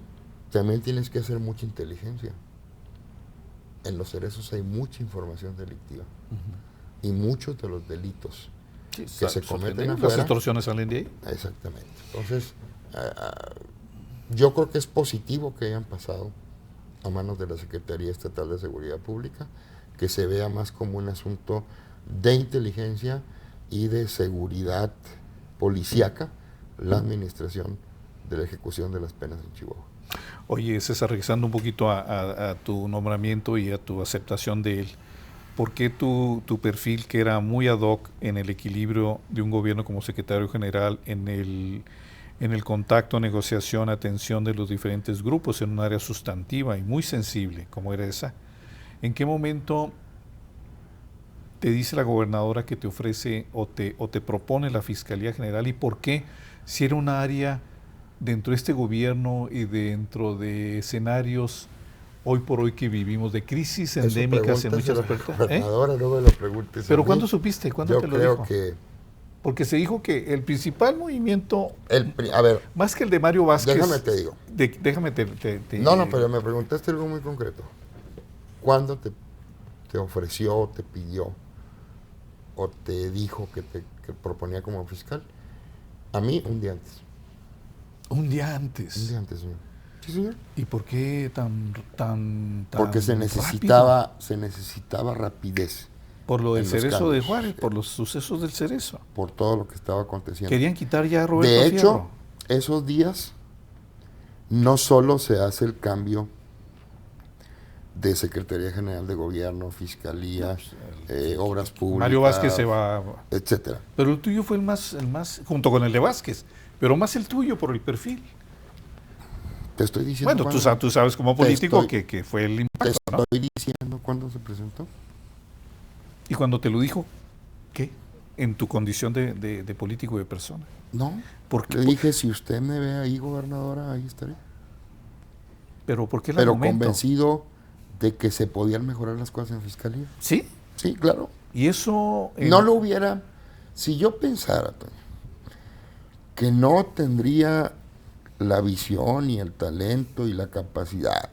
también tienes que hacer mucha inteligencia. En los cerezos hay mucha información delictiva y muchos de los delitos que se cometen afuera. Las extorsiones salen de ahí. Exactamente. Entonces, yo creo que es positivo que hayan pasado a manos de la Secretaría Estatal de Seguridad Pública, que se vea más como un asunto de inteligencia y de seguridad policíaca la administración de la ejecución de las penas en Chihuahua. Oye, César, regresando un poquito a tu nombramiento y a tu aceptación de él, ¿por qué tu perfil, que era muy ad hoc en el equilibrio de un gobierno como secretario general, en el contacto, negociación, atención de los diferentes grupos en un área sustantiva y muy sensible como era esa, en qué momento te dice la gobernadora que te ofrece o te propone la Fiscalía General, y por qué, si era un área dentro de este gobierno y dentro de escenarios hoy por hoy que vivimos de crisis endémicas en muchas partes? Gobernadora, no me lo preguntes. ¿Pero cuándo supiste? ¿Cuándo te lo dijo? Yo creo que... Porque se dijo que el principal movimiento, a ver, más que el de Mario Vázquez... Déjame te digo. No, pero me preguntaste algo muy concreto. ¿Cuándo te ofreció, te pidió o te dijo que proponía como fiscal? A mí, un día antes. ¿Un día antes? Un día antes, señor. Sí, señor. ¿Y por qué tan Porque se necesitaba rapidez. Por lo del Cerezo de Juárez, por los sucesos del Cerezo. Por todo lo que estaba aconteciendo. Querían quitar ya a Roberto Fierro. De hecho, Fierro. esos días no solo se hace el cambio de Secretaría General de Gobierno, Fiscalía, Obras Públicas, Mario Vázquez se va, etcétera. Pero el tuyo fue el más, junto con el de Vázquez, pero más el tuyo por el perfil. Te estoy diciendo. Bueno, tú sabes como político que fue el impacto, ¿no? Te estoy diciendo cuándo se presentó. Y cuando te lo dijo, ¿qué? En tu condición de político y de persona. No, porque le dije, si usted me ve ahí, gobernadora, ahí estaré. Pero ¿por qué el Pero argumento? Convencido de que se podían mejorar las cosas en Fiscalía. ¿Sí? Sí, claro. Y eso... No lo hubiera... Si yo pensara, Toño, que no tendría la visión y el talento y la capacidad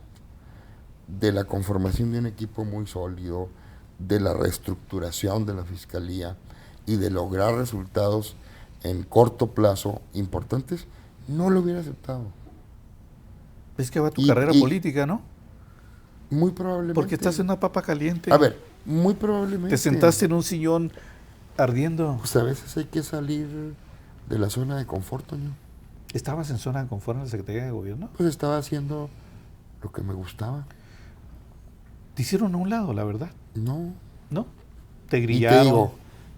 de la conformación de un equipo muy sólido, de la reestructuración de la Fiscalía y de lograr resultados en corto plazo importantes, no lo hubiera aceptado. Es que va tu carrera política, ¿no? Muy probablemente. Porque estás en una papa caliente. A ver, muy probablemente. Te sentaste en un sillón ardiendo. Pues a veces hay que salir de la zona de confort, Toño. ¿Estabas en zona de confort en la Secretaría de Gobierno? Pues estaba haciendo lo que me gustaba. Te hicieron a un lado, la verdad. No. ¿No? Te grillaron. Y te digo,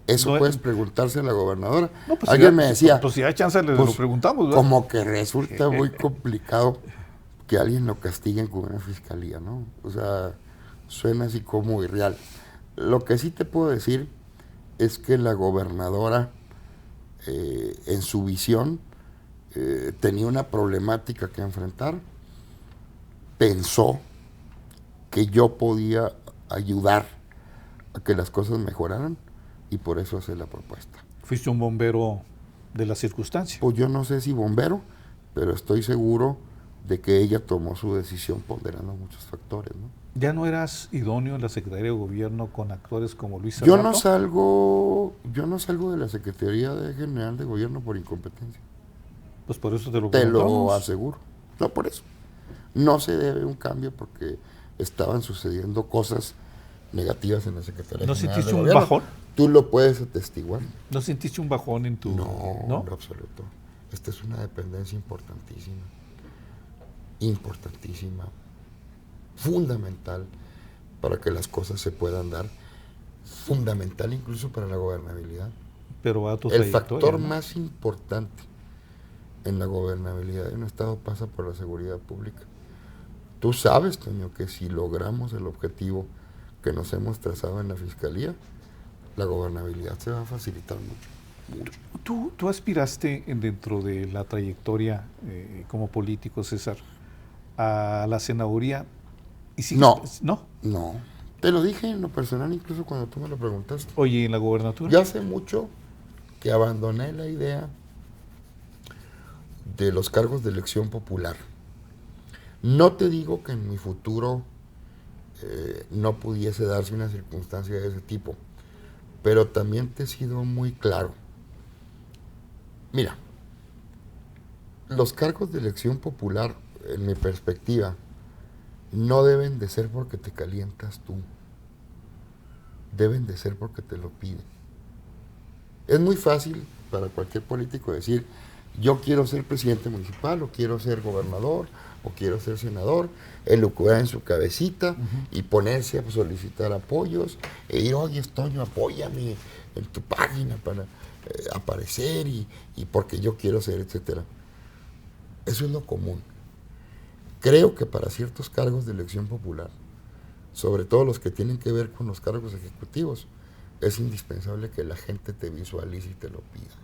eso no, puedes preguntarse a la gobernadora. No, pues alguien si me decía, pues si hay chance le pues, lo preguntamos, ¿verdad? Como que resulta muy complicado que alguien lo castiguen con una fiscalía, ¿no? O sea, suena así como irreal. Lo que sí te puedo decir es que la gobernadora, en su visión, tenía una problemática que enfrentar, pensó que yo podía ayudar a que las cosas mejoraran y por eso hace la propuesta. ¿Fuiste un bombero de la circunstancia? Pues yo no sé si bombero, pero estoy seguro de que ella tomó su decisión ponderando muchos factores, ¿no? ¿Ya no eras idóneo en la Secretaría de Gobierno con actores como Luis Yo Serrato? no salgo de la Secretaría General de Gobierno por incompetencia. Pues por eso te lo Te preguntamos. lo aseguro. No por eso. No se debe un cambio porque estaban sucediendo cosas negativas en la Secretaría ¿No General sentiste de un Gobierno. bajón? Tú lo puedes atestiguar. ¿No sentiste un bajón en tu...? No, en lo absoluto. Esta es una dependencia importantísima. Importantísima. Fundamental para que las cosas se puedan dar. Fundamental incluso para la gobernabilidad. Pero a tu El trayectoria, factor ¿no? más importante en la gobernabilidad de un Estado pasa por la seguridad pública. Tú sabes, Toño, que si logramos el objetivo que nos hemos trazado en la Fiscalía, la gobernabilidad se va a facilitar mucho. ¿Tú aspiraste dentro de la trayectoria como político, César, a la senaduría? ¿Y sigues, No. Te lo dije en lo personal incluso cuando tú me lo preguntaste. Oye, ¿en la gobernatura? Ya hace mucho que abandoné la idea de los cargos de elección popular. No te digo que en mi futuro no pudiese darse una circunstancia de ese tipo, pero también te he sido muy claro. Mira, los cargos de elección popular, en mi perspectiva, no deben de ser porque te calientas tú, deben de ser porque te lo piden. Es muy fácil para cualquier político decir, yo quiero ser presidente municipal, o quiero ser gobernador, o quiero ser senador, elucubrar en su cabecita y ponerse a solicitar apoyos, e ir, oye, Toño, apóyame en tu página para aparecer y porque yo quiero ser, etcétera. Eso es lo común. Creo que para ciertos cargos de elección popular, sobre todo los que tienen que ver con los cargos ejecutivos, es indispensable que la gente te visualice y te lo pida.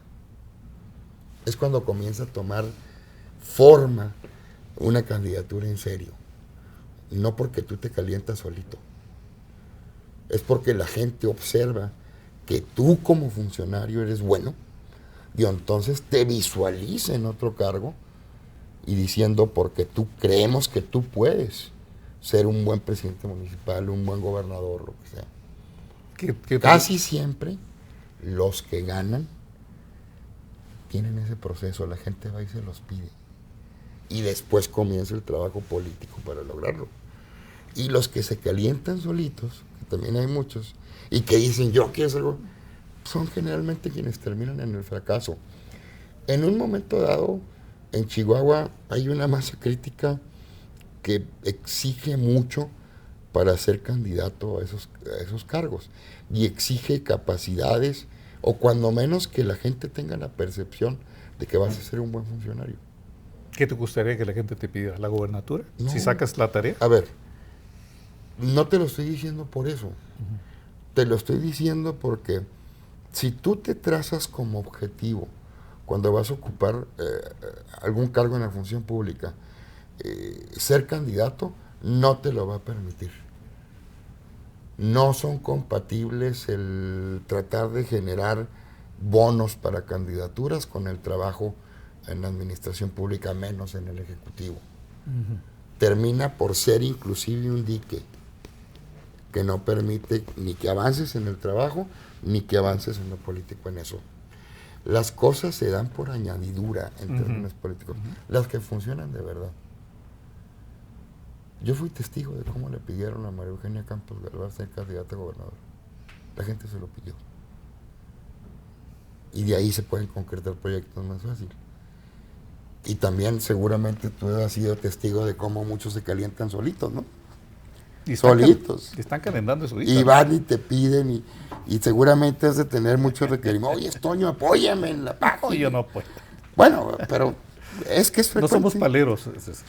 Es cuando comienza a tomar forma una candidatura en serio. No porque tú te calientas solito. Es porque la gente observa que tú como funcionario eres bueno y entonces te visualiza en otro cargo y diciendo porque tú creemos que tú puedes ser un buen presidente municipal, un buen gobernador, lo que sea. Casi siempre los que ganan tienen ese proceso, la gente va y se los pide. Y después comienza el trabajo político para lograrlo. Y los que se calientan solitos, que también hay muchos, y que dicen yo quiero ser, son generalmente quienes terminan en el fracaso. En un momento dado, en Chihuahua hay una masa crítica que exige mucho para ser candidato a esos cargos y exige capacidades o cuando menos que la gente tenga la percepción de que vas a ser un buen funcionario. ¿Qué te gustaría que la gente te pidiera? ¿La gobernatura? No. Si sacas la tarea. A ver, no te lo estoy diciendo por eso. Te lo estoy diciendo porque si tú te trazas como objetivo cuando vas a ocupar algún cargo en la función pública, ser candidato, no te lo va a permitir. No son compatibles el tratar de generar bonos para candidaturas con el trabajo en la administración pública, menos en el Ejecutivo. Termina por ser inclusive un dique que no permite ni que avances en el trabajo, ni que avances en lo político en eso. Las cosas se dan por añadidura en términos políticos, las que funcionan de verdad. Yo fui testigo de cómo le pidieron a María Eugenia Campos Galván ser candidata a gobernador. La gente se lo pidió. Y de ahí se pueden concretar proyectos más fáciles. Y también seguramente tú has sido testigo de cómo muchos se calientan solitos, ¿no? Y Solitos. Están calentando eso. Y van y te piden y seguramente has de tener muchos requerimientos. Oye, Toño, apóyame en la página. No, yo no puedo. Bueno, pero es que es No frecuente. somos paleros.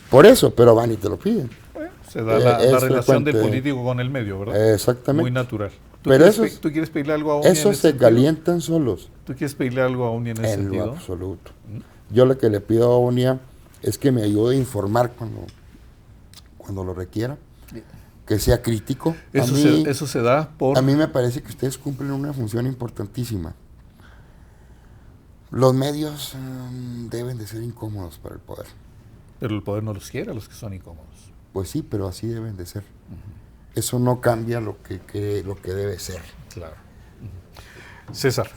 Por eso, pero van y te lo piden. Bueno, se da la relación del político con el medio, ¿verdad? Exactamente. Muy natural. Pero ¿Tú quieres pedirle algo a Unia? Esos se calientan solos. ¿Tú quieres pedirle algo a Unia en ese sentido? En lo absoluto. Yo lo que le pido a Unia es que me ayude a informar cuando lo requiera, que sea crítico. Eso se da por... A mí me parece que ustedes cumplen una función importantísima. Los medios deben de ser incómodos para el poder. Pero el poder no los quiere a los que son incómodos. Pues sí, pero así deben de ser. Eso no cambia lo que debe ser. Claro. César,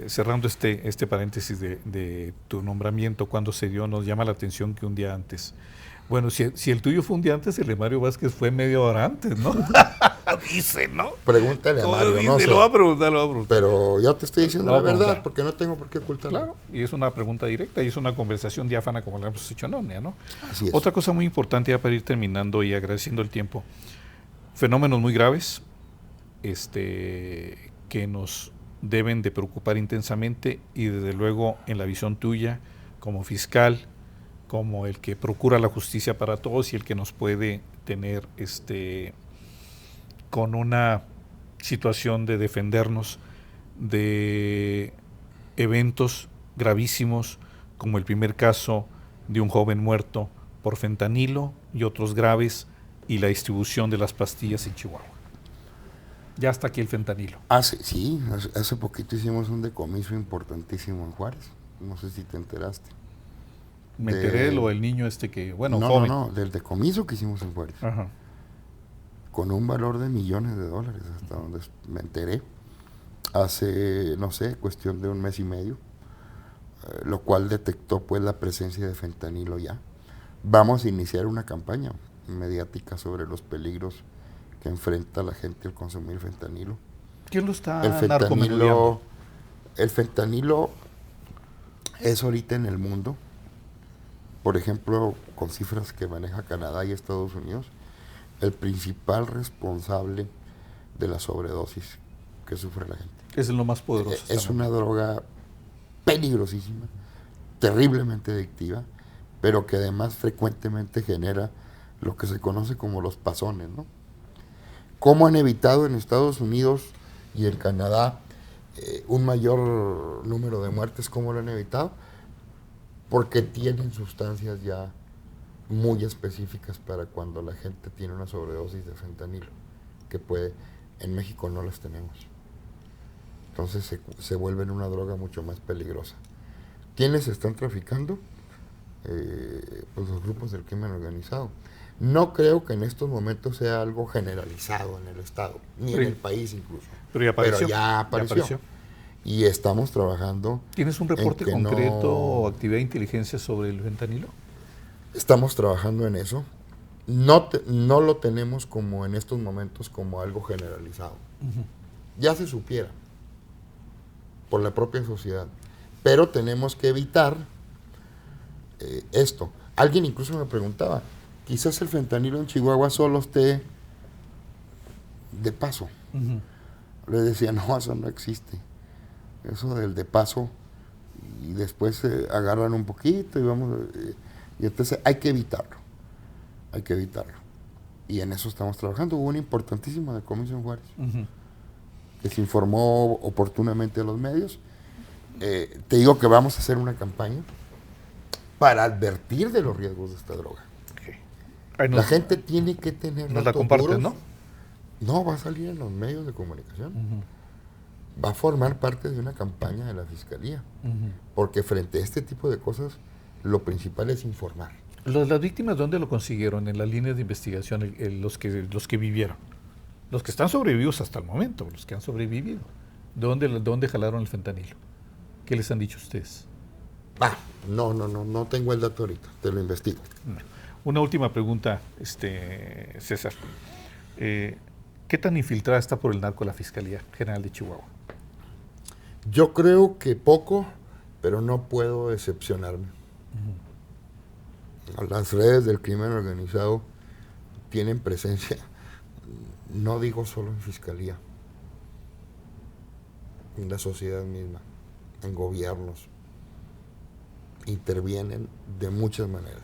cerrando este paréntesis de tu nombramiento, cuando se dio, nos llama la atención que un día antes. Bueno, si el tuyo fue un día antes, el de Mario Vázquez fue media hora antes, ¿no? Dice, ¿no? Pregúntale a Mario, no sé. Lo va a preguntar. Pero yo te estoy diciendo la verdad, porque no tengo por qué ocultarlo. Claro, y es una pregunta directa y es una conversación diáfana como la hemos hecho en Omnia, ¿no? Así es. Otra cosa muy importante ya para ir terminando y agradeciendo el tiempo. Fenómenos muy graves que nos deben de preocupar intensamente y desde luego en la visión tuya como fiscal, como el que procura la justicia para todos y el que nos puede tener con una situación de defendernos de eventos gravísimos como el primer caso de un joven muerto por fentanilo y otros graves y la distribución de las pastillas en Chihuahua. Ya está aquí el fentanilo. Hace poquito hicimos un decomiso importantísimo en Juárez. No sé si te enteraste. Me enteré lo del niño joven. No, del decomiso que hicimos en Juárez. Ajá. Con un valor de millones de dólares, hasta donde me enteré. Hace, no sé, cuestión de un mes y medio. Lo cual detectó pues la presencia de fentanilo ya. Vamos a iniciar una campaña mediática sobre los peligros que enfrenta la gente al consumir fentanilo. ¿Quién lo está narcomenudando? El fentanilo es ahorita en el mundo, por ejemplo, con cifras que maneja Canadá y Estados Unidos, el principal responsable de la sobredosis que sufre la gente. Es lo más poderoso. Es una droga peligrosísima, terriblemente adictiva, pero que además frecuentemente genera lo que se conoce como los pasones, ¿no? ¿Cómo han evitado en Estados Unidos y en Canadá un mayor número de muertes? ¿Cómo lo han evitado? Porque tienen sustancias ya muy específicas para cuando la gente tiene una sobredosis de fentanilo, que en México no las tenemos. Entonces se vuelven una droga mucho más peligrosa. ¿Quiénes están traficando? Pues los grupos del crimen organizado. No creo que en estos momentos sea algo generalizado en el Estado, ni en el país incluso. Pero ya apareció. Y estamos trabajando. ¿Tienes un reporte concreto o actividad de inteligencia sobre el fentanilo? Estamos trabajando en eso. No lo tenemos como en estos momentos como algo generalizado. Ya se supiera por la propia sociedad. Pero tenemos que evitar esto. Alguien incluso me preguntaba, quizás el fentanilo en Chihuahua solo esté de paso. Le decía, no, eso no existe. Eso del de paso, y después agarran un poquito y entonces hay que evitarlo. Hay que evitarlo. Y en eso estamos trabajando. Hubo una importantísima decomiso en Juárez, que se informó oportunamente a los medios. Te digo que vamos a hacer una campaña para advertir de los riesgos de esta droga. La gente tiene que tener datos la compartes, duros. No, va a salir en los medios de comunicación. Va a formar parte de una campaña de la Fiscalía. Porque frente a este tipo de cosas, lo principal es informar. ¿Las víctimas dónde lo consiguieron? En las líneas de investigación, los que vivieron. Los que están sobrevividos hasta el momento, los que han sobrevivido. ¿Dónde jalaron el fentanilo? ¿Qué les han dicho ustedes? No tengo el dato ahorita, te lo investigo. Una última pregunta, César. ¿Qué tan infiltrada está por el narco la Fiscalía General de Chihuahua? Yo creo que poco, pero no puedo decepcionarme. Las redes del crimen organizado tienen presencia, no digo solo en Fiscalía, en la sociedad misma, en gobiernos. Intervienen de muchas maneras.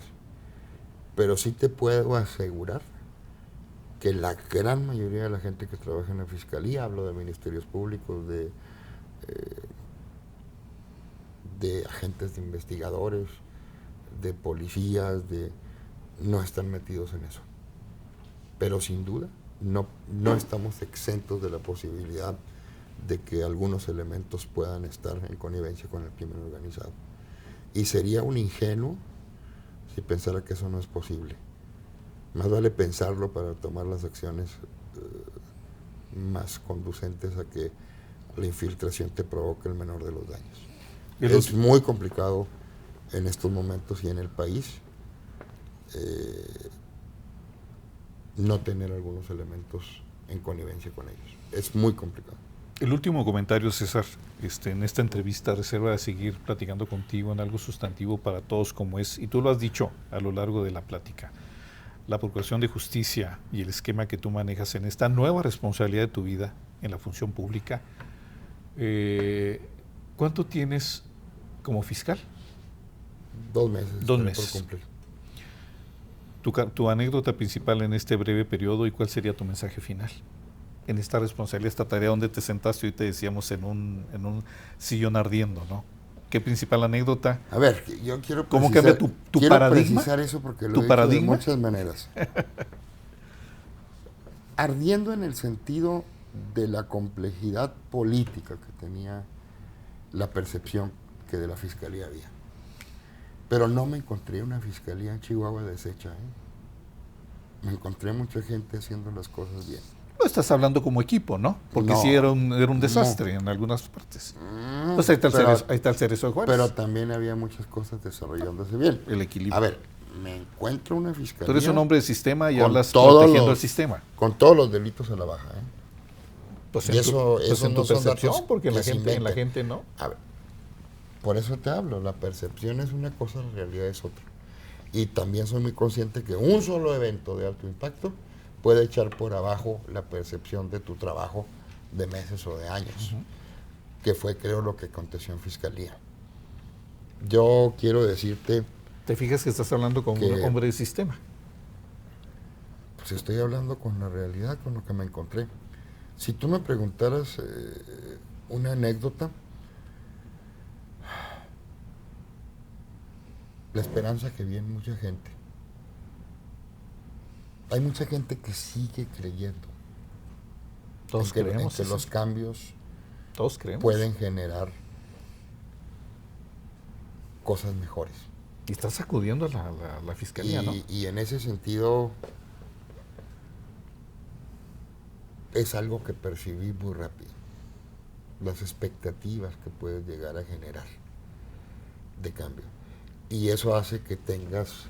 Pero sí te puedo asegurar que la gran mayoría de la gente que trabaja en la Fiscalía, hablo de ministerios públicos, de agentes de investigadores, de policías, no están metidos en eso. Pero sin duda no estamos exentos de la posibilidad de que algunos elementos puedan estar en connivencia con el crimen organizado. Y sería un ingenuo si pensara que eso no es posible. Más vale pensarlo para tomar las acciones más conducentes a que la infiltración te provoque el menor de los daños. Es muy complicado en estos momentos y en el país no tener algunos elementos en connivencia con ellos. Es muy complicado. El último comentario, César, en esta entrevista reserva de seguir platicando contigo en algo sustantivo para todos como es, y tú lo has dicho a lo largo de la plática, la Procuración de Justicia y el esquema que tú manejas en esta nueva responsabilidad de tu vida en la función pública. ¿Cuánto tienes como fiscal? 2 meses. 2 meses. Por cumplir. Tu anécdota principal en este breve periodo y cuál sería tu mensaje final en esta responsabilidad, esta tarea donde te sentaste y te decíamos en un sillón ardiendo, ¿no? ¿Qué principal anécdota? A ver, yo quiero precisar, ¿cómo cambia tu quiero paradigma? Precisar eso porque lo he dicho de muchas maneras. Ardiendo en el sentido de la complejidad política que tenía la percepción que de la Fiscalía había. Pero no me encontré una Fiscalía en Chihuahua deshecha, Me encontré mucha gente haciendo las cosas bien. No estás hablando como equipo, ¿no? Porque sí era un desastre en algunas partes. Pues ahí está el Cerezo de Juárez. Pero también había muchas cosas desarrollándose bien. El equilibrio. A ver, me encuentro una Fiscalía... Tú eres un hombre de sistema y hablas protegiendo el sistema. Con todos los delitos a la baja, Pues en tu percepción, porque en la gente no. A ver, por eso te hablo, la percepción es una cosa, la realidad es otra. Y también soy muy consciente que un solo evento de alto impacto puede echar por abajo la percepción de tu trabajo de meses o de años, que fue, creo, lo que aconteció en Fiscalía. Yo quiero decirte... ¿Te fijas que estás hablando con un hombre de sistema? Pues estoy hablando con la realidad, con lo que me encontré. Si tú me preguntaras una anécdota, la esperanza que vi en mucha gente. Hay mucha gente que sigue creyendo en que los cambios pueden generar cosas mejores. Y estás sacudiendo a la Fiscalía, ¿no? Y en ese sentido es algo que percibí muy rápido. Las expectativas que puedes llegar a generar de cambio. Y eso hace que tengas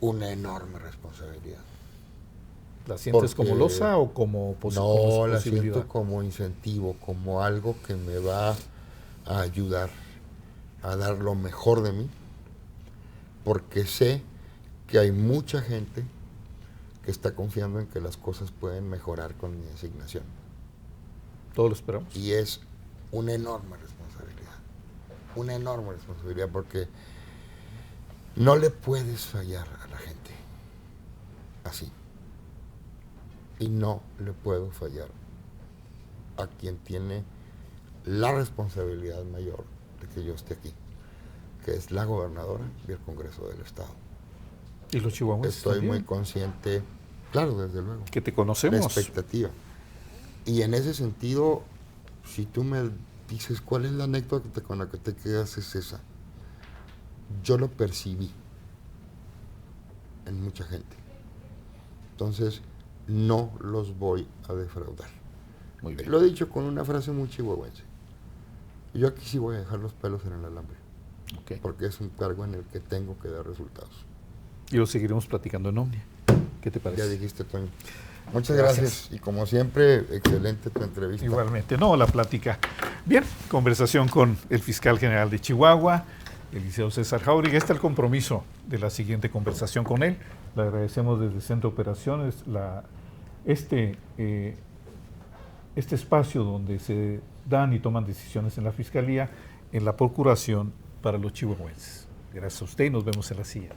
una enorme responsabilidad. ¿La sientes como losa o como posibilidad? No, la siento como incentivo, como algo que me va a ayudar a dar lo mejor de mí, porque sé que hay mucha gente que está confiando en que las cosas pueden mejorar con mi designación. Todos lo esperamos. Y es una enorme responsabilidad, porque no le puedes fallar a la gente así. Y no le puedo fallar a quien tiene la responsabilidad mayor de que yo esté aquí, que es la gobernadora y el Congreso del Estado. ¿Y los chihuahuenses Estoy también? muy consciente, claro, desde luego. Que te conocemos. La expectativa. Y en ese sentido, si tú me dices cuál es la anécdota con la que te quedas, es esa. Yo lo percibí en mucha gente. Entonces, no los voy a defraudar. Muy bien. Lo he dicho con una frase muy chihuahuense. Yo aquí sí voy a dejar los pelos en el alambre, Ok. porque es un cargo en el que tengo que dar resultados. Y lo seguiremos platicando en Omnia. ¿Qué te parece? Ya dijiste, Toño. Muchas Gracias. gracias. Y como siempre, excelente tu entrevista. Igualmente, no, la plática. Bien, conversación con el fiscal general de Chihuahua, el licenciado César Jáuregui. Está el compromiso de la siguiente conversación con él. Le agradecemos desde el Centro de Operaciones este espacio donde se dan y toman decisiones en la Fiscalía, en la Procuración para los chihuahuenses. Gracias a usted y nos vemos en la siguiente.